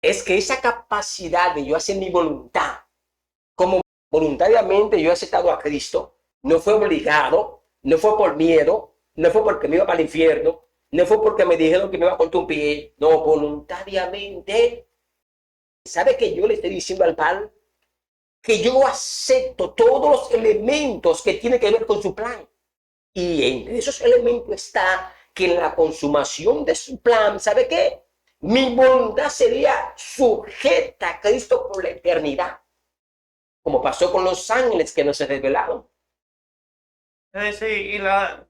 Es que esa capacidad de yo hacer mi voluntad, como voluntariamente yo he aceptado a Cristo, no fue obligado, no fue por miedo, no fue porque me iba para el infierno, no fue porque me dijeron que me iba a cortar un pie, no, voluntariamente. ¿Sabe que yo le estoy diciendo al Padre? Que yo acepto todos los elementos que tienen que ver con su plan. Y entre esos elementos está que en la consumación de su plan, ¿sabe qué? Mi voluntad sería sujeta a Cristo por la eternidad, como pasó con los ángeles que no se revelaron. Sí, y la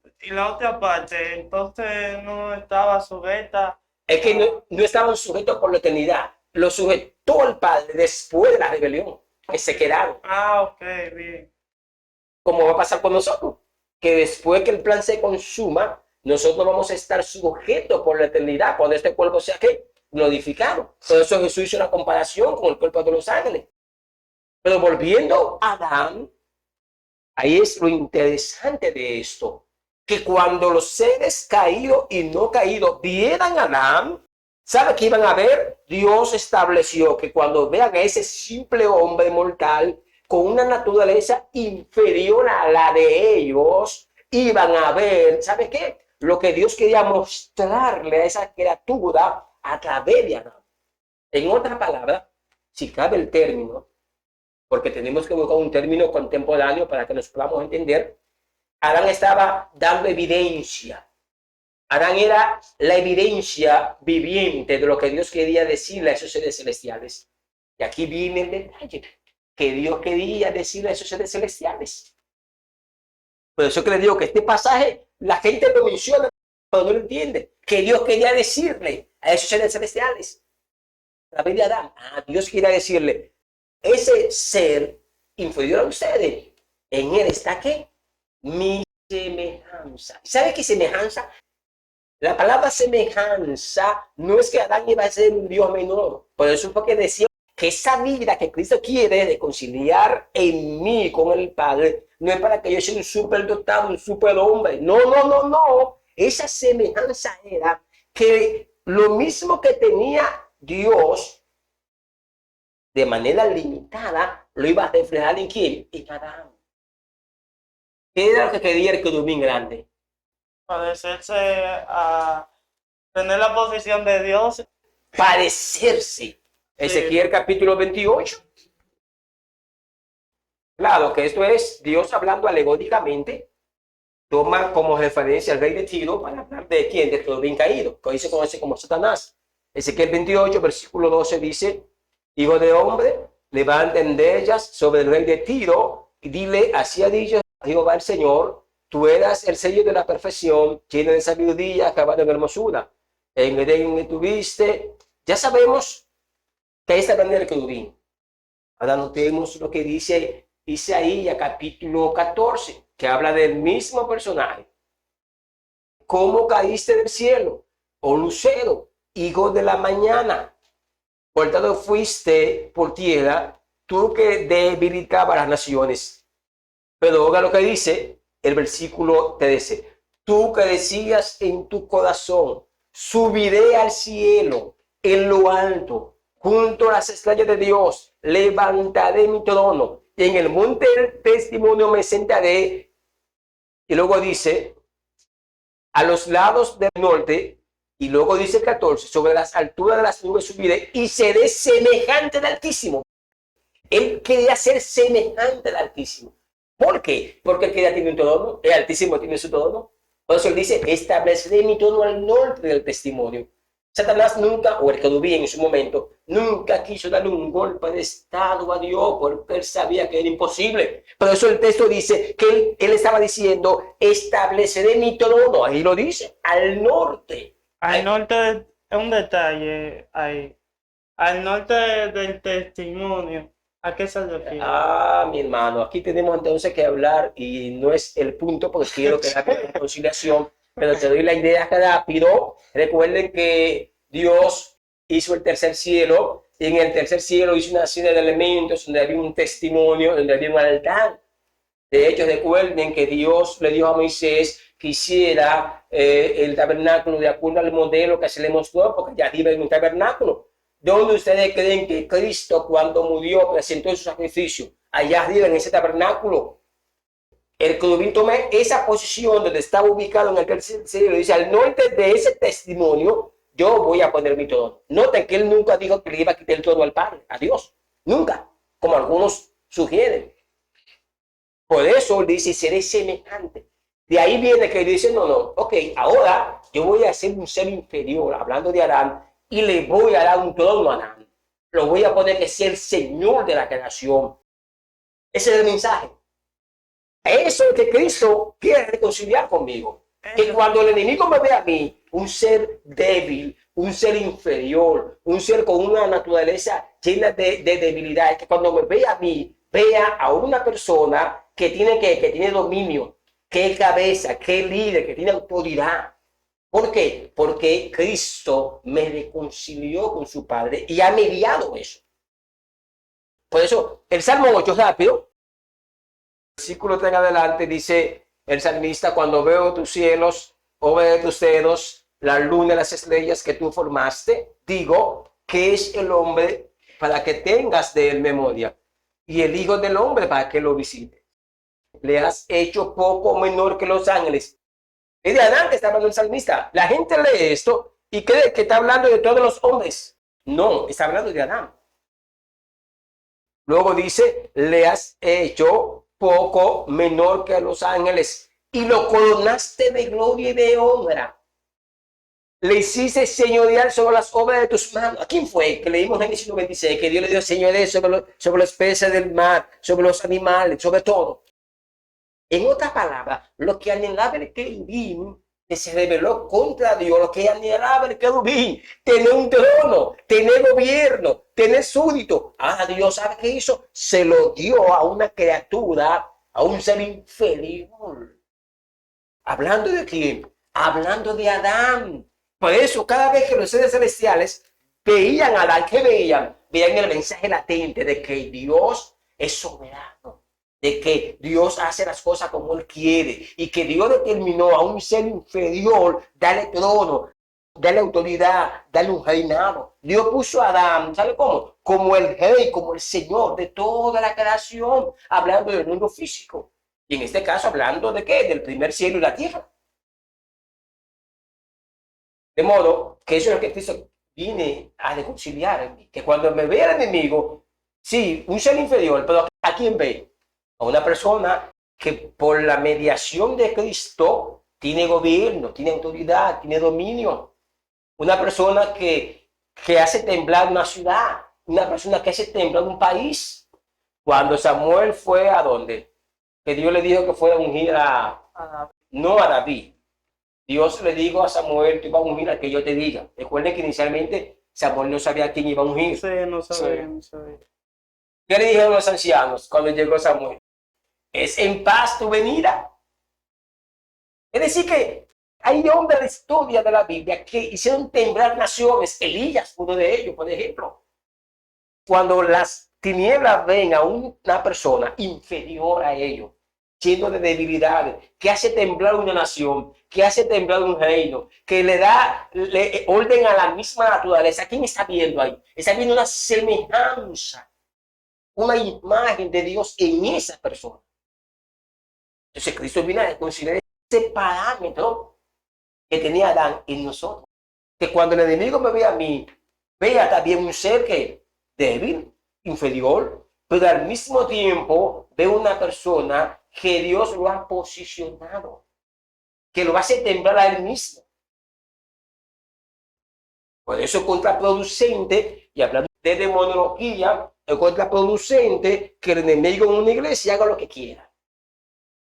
otra parte, entonces no estaba sujeta. Es que no estaban sujetos por la eternidad, lo sujetó el Padre después de la rebelión, que se quedaron. Ah, ok, bien. Como va a pasar con nosotros, que después que el plan se consuma, nosotros vamos a estar sujetos por la eternidad, cuando este cuerpo sea ¿qué? Glorificado. Por eso Jesús hizo una comparación con el cuerpo de los ángeles. Pero volviendo a Adán, ahí es lo interesante de esto, que cuando los seres caídos y no caídos vieran a Adán, ¿sabe qué iban a ver? Dios estableció que cuando vean a ese simple hombre mortal con una naturaleza inferior a la de ellos, iban a ver, ¿sabe qué? Lo que Dios quería mostrarle a esa criatura a través de Adán. En otras palabras, si cabe el término, porque tenemos que buscar un término contemporáneo para que nos podamos entender, Adán estaba dando evidencia. Adán era la evidencia viviente de lo que Dios quería decirle a esos seres celestiales. Y aquí viene el detalle, que Dios quería decirle a esos seres celestiales. Por eso que le digo que este pasaje, la gente lo menciona, pero no lo entiende. Que Dios quería decirle a esos seres celestiales, a través de Adán, Dios quería decirle, ese ser inferior a ustedes, en él está ¿qué? Mi semejanza. ¿Sabe qué semejanza? La palabra semejanza no es que Adán iba a ser un Dios menor. Por eso fue que decía que esa vida que Cristo quiere reconciliar en mí con el Padre no es para que yo sea un superdotado, un superhombre. No. Esa semejanza era que lo mismo que tenía Dios de manera limitada, lo iba a reflejar ¿en quién? En Adán. ¿Qué era lo que quería el querubín grande? Parecerse a tener la posición de Dios. Parecerse. Ezequiel capítulo 28. Claro que esto es Dios hablando alegóricamente. Toma como referencia al rey de Tiro para hablar de quién, del querubín caído, que hoy se conoce como Satanás. Ezequiel 28, versículo 12 dice: Hijo de hombre, levanta ellas sobre el rey de Tiro y dile, así ha dicho Jehová el Señor, tú eras el sello de la perfección, lleno de sabiduría, acabado en hermosura. En Edén tuviste, ya sabemos que esta manera el querubín. Ahora notemos lo que dice Isaías capítulo 14, que habla del mismo personaje. ¿Cómo caíste del cielo, oh lucero, hijo de la mañana? Cortado fuiste por tierra, tú que debilitabas las naciones. Pero oiga lo que dice el versículo 13. Tú que decías en tu corazón, subiré al cielo, en lo alto, junto a las estrellas de Dios, levantaré mi trono, y en el monte del testimonio me sentaré. Y luego dice, a los lados del norte. Y luego dice el 14, sobre las alturas de las nubes subiré y seré semejante al Altísimo. Él quería ser semejante al Altísimo. ¿Por qué? Porque él quería tener un trono, el Altísimo tiene su trono. Por eso él dice, estableceré mi trono al norte del testimonio. Satanás nunca, o el querubín en su momento, nunca quiso darle un golpe de estado a Dios porque él sabía que era imposible. Por eso el texto dice que él estaba diciendo, estableceré mi trono, ahí lo dice, al norte. Al norte es un detalle ahí. Al norte del testimonio. ¿A qué se refiere? Mi hermano, aquí tenemos entonces que hablar y no es el punto porque quiero quedar con conciliación, pero te doy la idea rápido. Recuerden que Dios hizo el tercer cielo y en el tercer cielo hizo una serie de elementos donde había un testimonio, donde había un altar. De hecho, recuerden que Dios le dijo a Moisés que hiciera el tabernáculo de acuerdo al modelo que se le mostró, porque ya arriba hay un tabernáculo. ¿Dónde ustedes creen que Cristo, cuando murió, presentó su sacrificio? Allá arriba, en ese tabernáculo. El querubín toma esa posición donde estaba ubicado en el tercer cielo y dice: al norte de ese testimonio, yo voy a poner mi trono. Noten que él nunca dijo que le iba a quitar el trono al Padre, a Dios. Nunca, como algunos sugieren. Por eso dice: seré semejante. De ahí viene que dice: no, ok, ahora yo voy a ser un ser inferior, hablando de Adán, y le voy a dar un trono a Adán. Lo voy a poner que sea el Señor de la creación. Ese es el mensaje. Eso es que Cristo quiere reconciliar conmigo. Que cuando el enemigo me ve a mí, un ser débil, un ser inferior, un ser con una naturaleza llena de debilidades, que cuando me ve a mí, vea a una persona que tiene dominio, que es cabeza, que es líder, que tiene autoridad. ¿Por qué? Porque Cristo me reconcilió con su Padre y ha mediado eso. Por eso, el Salmo 8, rápido, versículo 3 en adelante, dice el salmista: cuando veo tus cielos, obra de tus dedos, la luna y las estrellas que tú formaste, digo, ¿qué es el hombre para que tengas de él memoria? Y el hijo del hombre para que lo visite. Le has hecho poco menor que los ángeles. Es de Adán que está hablando el salmista. La gente lee esto y cree que está hablando de todos los hombres. No, está hablando de Adán. Luego dice: le has hecho poco menor que a los ángeles y lo coronaste de gloria y de honra. Le hiciste señorial sobre las obras de tus manos. ¿A quién fue? Que leímos en Génesis 96, que Dios le dio señorías sobre los peces del mar, sobre los animales, sobre todo. En otras palabras, lo que anhelaba el querubín, que se rebeló contra Dios, lo que anhelaba el querubín, tener un trono, tener gobierno, tener súbdito. Ahora Dios, ¿sabe qué hizo? Se lo dio a una criatura, a un ser inferior. ¿Hablando de quién? Hablando de Adán. Por eso, cada vez que los seres celestiales veían a Adán, ¿qué veían? Veían el mensaje latente de que Dios es soberano, de que Dios hace las cosas como Él quiere y que Dios determinó a un ser inferior darle trono, darle autoridad, darle un reinado. Dios puso a Adán, ¿sabe cómo? Como el rey, como el Señor de toda la creación, hablando del mundo físico. Y en este caso, hablando de ¿qué? Del primer cielo y la tierra. De modo que eso es lo que Cristo viene a reconciliar en mí. Que cuando me ve el enemigo, sí, un ser inferior, pero ¿a quién ve? A una persona que por la mediación de Cristo tiene gobierno, tiene autoridad, tiene dominio. Una persona que hace temblar una ciudad, una persona que hace temblar un país. Cuando Samuel fue ¿a dónde? Que Dios le dijo que fuera a ungir no a David. Dios le dijo a Samuel: tú vas a ungir al que yo te diga. Recuerden que inicialmente Samuel no sabía a quién iba a ungir. Sí, no sabía, no sabía. ¿Qué le dijeron los ancianos cuando llegó Samuel? Es en paz tu venida. Es decir que hay hombres de la historia de la Biblia que hicieron temblar naciones. Elías, uno de ellos, por ejemplo. Cuando las tinieblas ven a una persona inferior a ellos, lleno de debilidades, que hace temblar una nación, que hace temblar un reino, que le da orden a la misma naturaleza. ¿Quién está viendo ahí? Está viendo una semejanza, una imagen de Dios en esa persona. Entonces Cristo viene a reconciliar ese parámetro que tenía Adán en nosotros. Que cuando el enemigo me ve a mí, vea también un ser que débil, inferior, pero al mismo tiempo ve una persona que Dios lo ha posicionado, que lo hace temblar a él mismo. Por eso es contraproducente, y hablando de demonología, es contraproducente que el enemigo en una iglesia haga lo que quiera.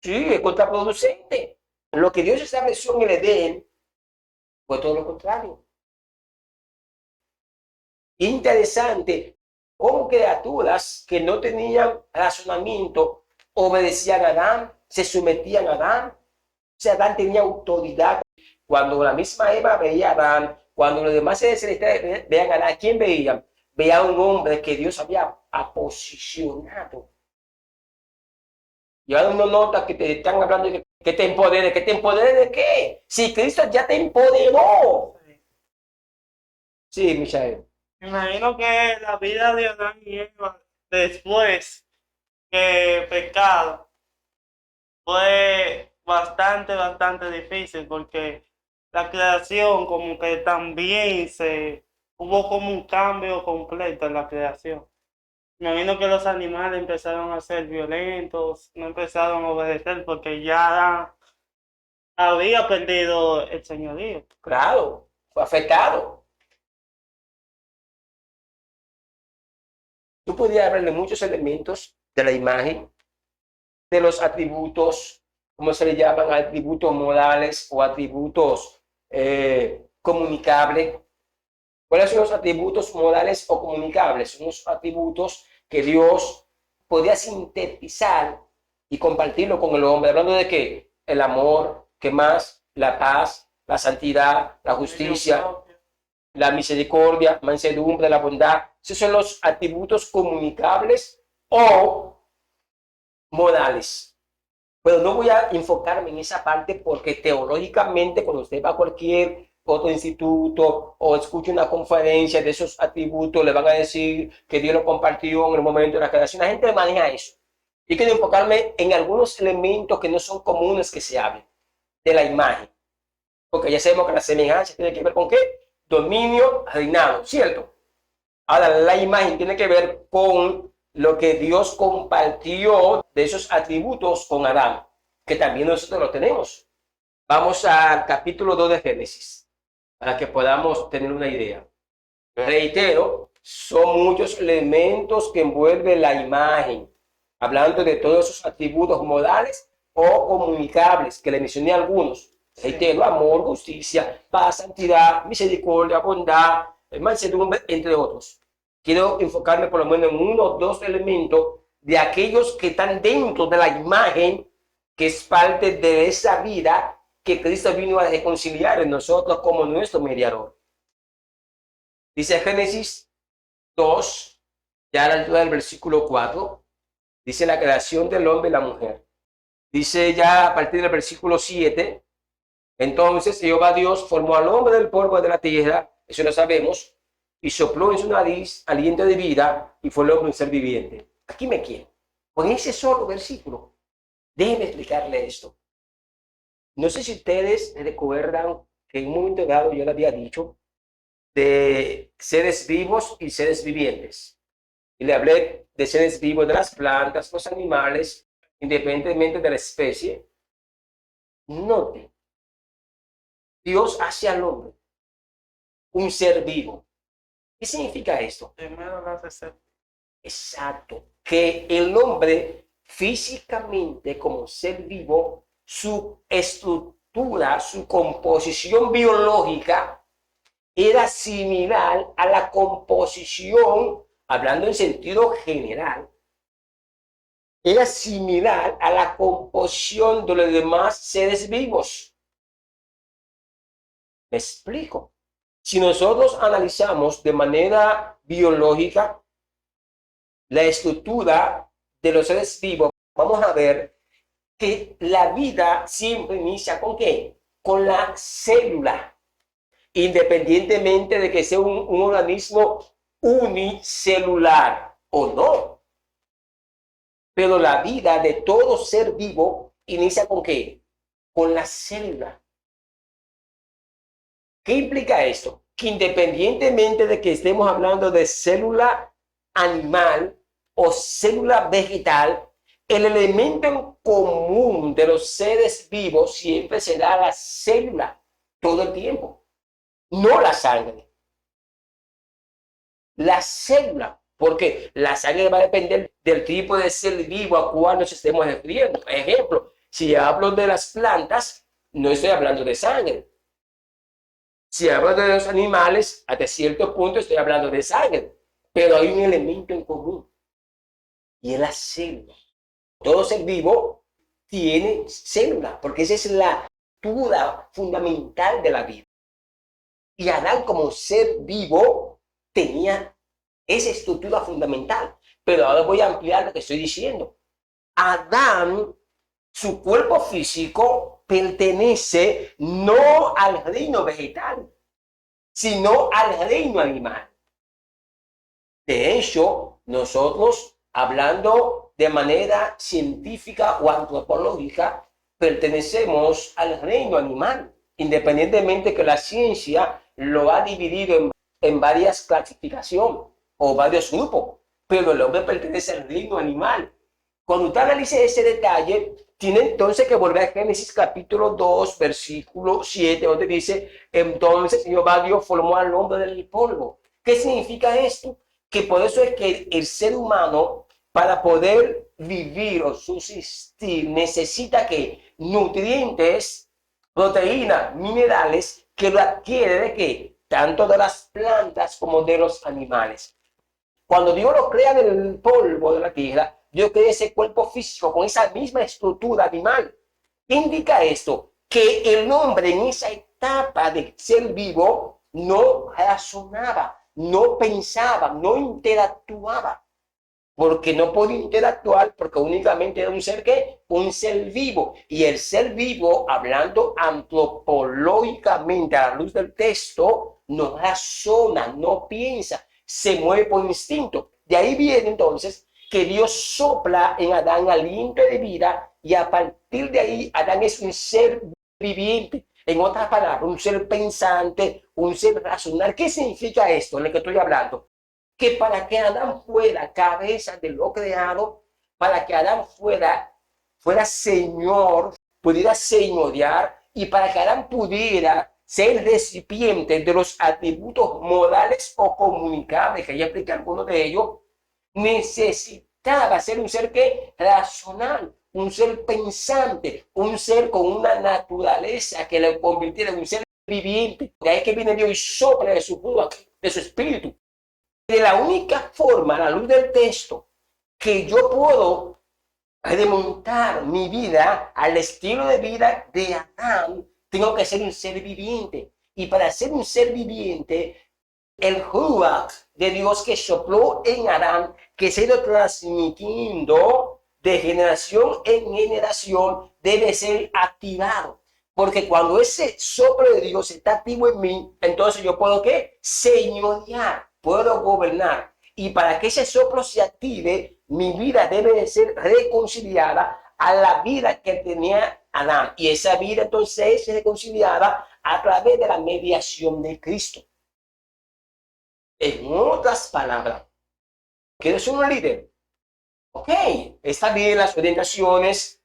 Sí, es contraproducente. Lo que Dios estableció en el Edén fue todo lo contrario. Interesante, como criaturas que no tenían razonamiento, obedecían a Adán, se sometían a Adán. O sea, Adán tenía autoridad. Cuando la misma Eva veía a Adán, cuando los demás seres celestiales veían a Adán, ¿quién veían? Veía a un hombre que Dios había posicionado. Y ahora uno nota que te están hablando de que te empodere. ¿Que te empodere de qué? Si Cristo ya te empoderó. Sí, Michael. Me imagino que la vida de Adán y Eva después que pecado fue bastante difícil porque la creación como que también hubo como un cambio completo en la creación. Me imagino que los animales empezaron a ser violentos, no empezaron a obedecer porque ya Adán había perdido el señorío. Claro, fue afectado. Tú podías hablar de muchos elementos de la imagen, de los atributos, ¿cómo se le llaman? Atributos morales o atributos comunicables. ¿Cuáles son los atributos morales o comunicables? Son los atributos que Dios podía sintetizar y compartirlo con el hombre. ¿Hablando de qué? El amor, ¿qué más? La paz, la santidad, la justicia, la misericordia, mansedumbre, la bondad. Esos son los atributos comunicables o morales. Pero no voy a enfocarme en esa parte porque teológicamente cuando usted va a cualquier otro instituto o escucha una conferencia de esos atributos, le van a decir que Dios lo compartió en el momento de la creación. La gente maneja eso. Yo quiero enfocarme en algunos elementos que no son comunes que se hablen de la imagen. Porque ya sabemos que la semejanza tiene que ver con qué? Dominio, reinado, ¿cierto? Ahora, la imagen tiene que ver con lo que Dios compartió de esos atributos con Adán, que también nosotros lo tenemos. Vamos al capítulo 2 de Génesis, para que podamos tener una idea. Reitero, son muchos elementos que envuelven la imagen, hablando de todos esos atributos morales o comunicables, que le mencioné algunos. Reitero, amor, justicia, paz, santidad, misericordia, bondad, mansedumbre, entre otros. Quiero enfocarme por lo menos en uno o dos elementos de aquellos que están dentro de la imagen, que es parte de esa vida que Cristo vino a reconciliar en nosotros como nuestro mediador. Dice Génesis 2, ya a la altura del versículo 4, dice la creación del hombre y la mujer. Dice ya a partir del versículo 7, entonces Jehová Dios formó al hombre del polvo de la tierra, eso lo sabemos, y sopló en su nariz aliento de vida, y fue el hombre un ser viviente. Aquí me quiero. Con ese solo versículo, déjenme explicarle esto. No sé si ustedes recuerdan que en un momento dado yo le había dicho de seres vivos y seres vivientes. Y le hablé de seres vivos de las plantas, los animales, independientemente de la especie. Note, Dios hace al hombre un ser vivo. ¿Qué significa esto? Primero lo hace ser. Exacto, que el hombre físicamente como ser vivo, su estructura, su composición biológica era similar a la composición, hablando en sentido general, era similar a la composición de los demás seres vivos. ¿Me explico? Si nosotros analizamos de manera biológica la estructura de los seres vivos, vamos a ver que la vida siempre inicia ¿con qué? Con la célula, independientemente de que sea un organismo unicelular o no. Pero la vida de todo ser vivo inicia ¿con qué? Con la célula. ¿Qué implica esto? Que independientemente de que estemos hablando de célula animal o célula vegetal, el elemento en común de los seres vivos siempre será la célula, todo el tiempo, no la sangre. La célula, porque la sangre va a depender del tipo de ser vivo a cual nos estemos refiriendo. Ejemplo, si hablo de las plantas, no estoy hablando de sangre. Si hablo de los animales, hasta cierto punto estoy hablando de sangre. pero hay un elemento en común y es la célula. Todo ser vivo tiene célula, porque esa es la estructura fundamental de la vida. Y Adán, como ser vivo, tenía esa estructura fundamental. Pero ahora voy a ampliar lo que estoy diciendo. Adán, su cuerpo físico, pertenece no al reino vegetal, sino al reino animal. De hecho, nosotros, hablando de manera científica o antropológica, pertenecemos al reino animal, independientemente que la ciencia lo ha dividido en varias clasificaciones o varios grupos, pero el hombre pertenece al reino animal. Cuando usted analice ese detalle, tiene entonces que volver a Génesis capítulo 2, versículo 7, donde dice, entonces Jehová Dios formó al hombre del polvo. ¿Qué significa esto? Que por eso es que el ser humano, para poder vivir o subsistir, necesita que nutrientes, proteínas, minerales, que lo adquiere de qué? Tanto de las plantas como de los animales. Cuando Dios lo crea del polvo de la tierra, Dios crea ese cuerpo físico con esa misma estructura animal. ¿Qué indica esto? Que el hombre en esa etapa de ser vivo no razonaba, no pensaba, no interactuaba, porque no podía interactuar porque únicamente era un ser ¿qué? Un ser vivo. Y el ser vivo, hablando antropológicamente a la luz del texto, no razona, no piensa, se mueve por instinto. De ahí viene entonces que Dios sopla en Adán aliento de vida y a partir de ahí Adán es un ser viviente. En otras palabras, un ser pensante, un ser racional. ¿Qué significa esto en lo que estoy hablando? Que para que Adán fuera cabeza de lo creado, para que Adán fuera señor, pudiera señorear, y para que Adán pudiera ser recipiente de los atributos morales o comunicables, que ya expliqué algunos de ellos, necesitaba ser un ser que racional, un ser pensante, un ser con una naturaleza que lo convirtiera en un ser viviente. De ahí que viene Dios y sopla de su espíritu. De la única forma, a la luz del texto, que yo puedo remontar mi vida al estilo de vida de Adán, tengo que ser un ser viviente. Y para ser un ser viviente, el ruach de Dios que sopló en Adán, que se ha ido transmitiendo de generación en generación, debe ser activado. Porque cuando ese soplo de Dios está activo en mí, entonces yo puedo ¿qué? Señorear, puedo gobernar. Y para que ese soplo se active, mi vida debe de ser reconciliada a la vida que tenía Adán. Y esa vida entonces es reconciliada a través de la mediación de Cristo. En otras palabras, ¿quiero ser un líder? Ok, está bien las orientaciones,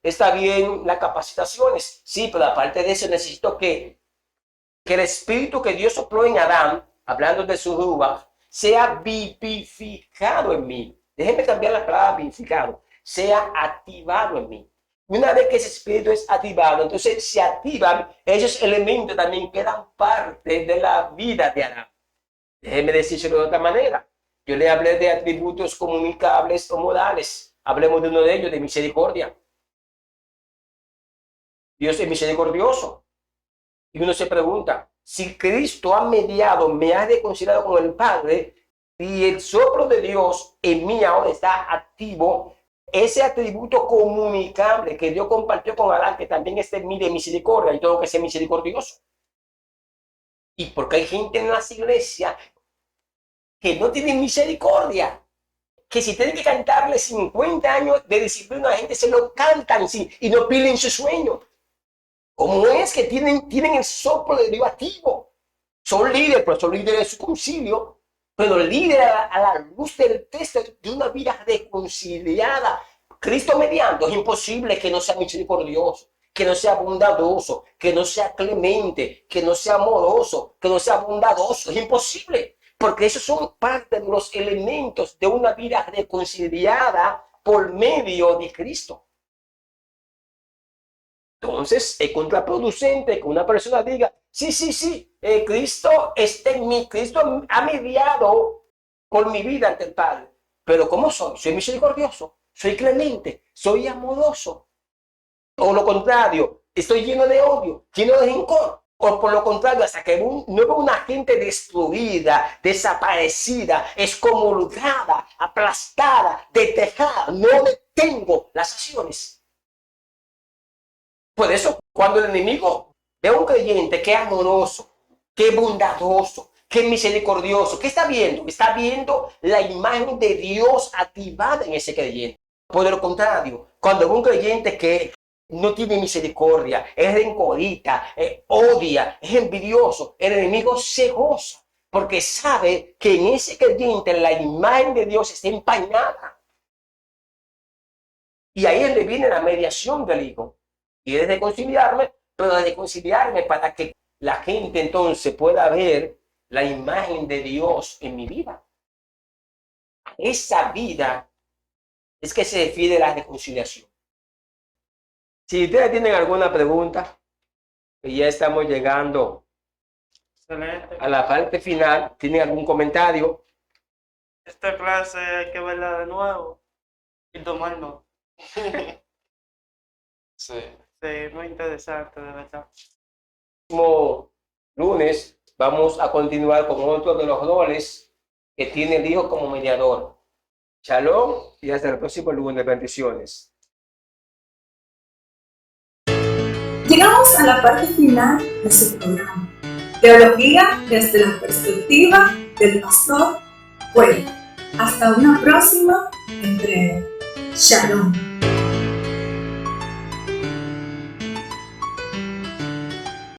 está bien las capacitaciones, sí, pero aparte de eso necesito que el espíritu que Dios sopló en Adán, hablando de su ruach, sea vivificado en mí. Déjenme cambiar la palabra vivificado, sea activado en mí. Una vez que ese espíritu es activado, entonces se activan esos elementos también que dan parte de la vida de Adán. Déjenme decírselo de otra manera. Yo le hablé de atributos comunicables o morales. Hablemos de uno de ellos, de misericordia. Dios es misericordioso. Y uno se pregunta, si Cristo ha mediado, me ha reconciliado con el Padre, y el soplo de Dios en mí ahora está activo, ese atributo comunicable que Dios compartió con Adán, que también es de mí de misericordia, y tengo que ser misericordioso. Y porque hay gente en las iglesias que no tienen misericordia, que si tienen que cantarle 50 años de disciplina a la gente, se lo cantan y no piden su sueño. ¿Cómo es que tienen el soplo de Dios activo? Son líderes, pero son líderes de su concilio, pero líderes a la luz del texto de una vida reconciliada. Cristo mediando, es imposible que no sea misericordioso, que no sea bondadoso, que no sea clemente, que no sea amoroso, que no sea bondadoso. Es imposible, porque esos son parte de los elementos de una vida reconciliada por medio de Cristo. Entonces, es contraproducente que una persona diga, sí, Cristo está en mí, Cristo ha mediado por mi vida ante el Padre. Pero ¿cómo soy? Soy misericordioso, soy clemente, soy amoroso. O lo contrario, estoy lleno de odio, lleno de rencor. O por lo contrario, hasta que no veo una gente destruida, desaparecida, excomulgada, aplastada, despejada, no detengo las acciones. Por eso, cuando el enemigo ve a un creyente que es amoroso, que es bondadoso, que es misericordioso, ¿qué está viendo? Está viendo la imagen de Dios activada en ese creyente. Por lo contrario, cuando ve un creyente que no tiene misericordia, es rencorita, odia, es envidioso, el enemigo se goza porque sabe que en ese creyente la imagen de Dios está empañada. Y ahí es donde viene la mediación del Hijo. Quiere reconciliarme, pero reconciliarme para que la gente entonces pueda ver la imagen de Dios en mi vida. Esa vida es que se refiere a la reconciliación. Si ustedes tienen alguna pregunta, que ya estamos llegando Excelente. a la parte final, ¿tienen algún comentario? Esta clase hay que verla de nuevo y tomar nota. Sí. Sí, muy interesante, de verdad. El próximo lunes vamos a continuar con otro de los roles que tiene el Hijo como mediador. Shalom y hasta el próximo lunes. Bendiciones. Llegamos a la parte final de su programa. Teología desde la perspectiva del pastor Pueblo. Hasta una próxima entrega. Shalom.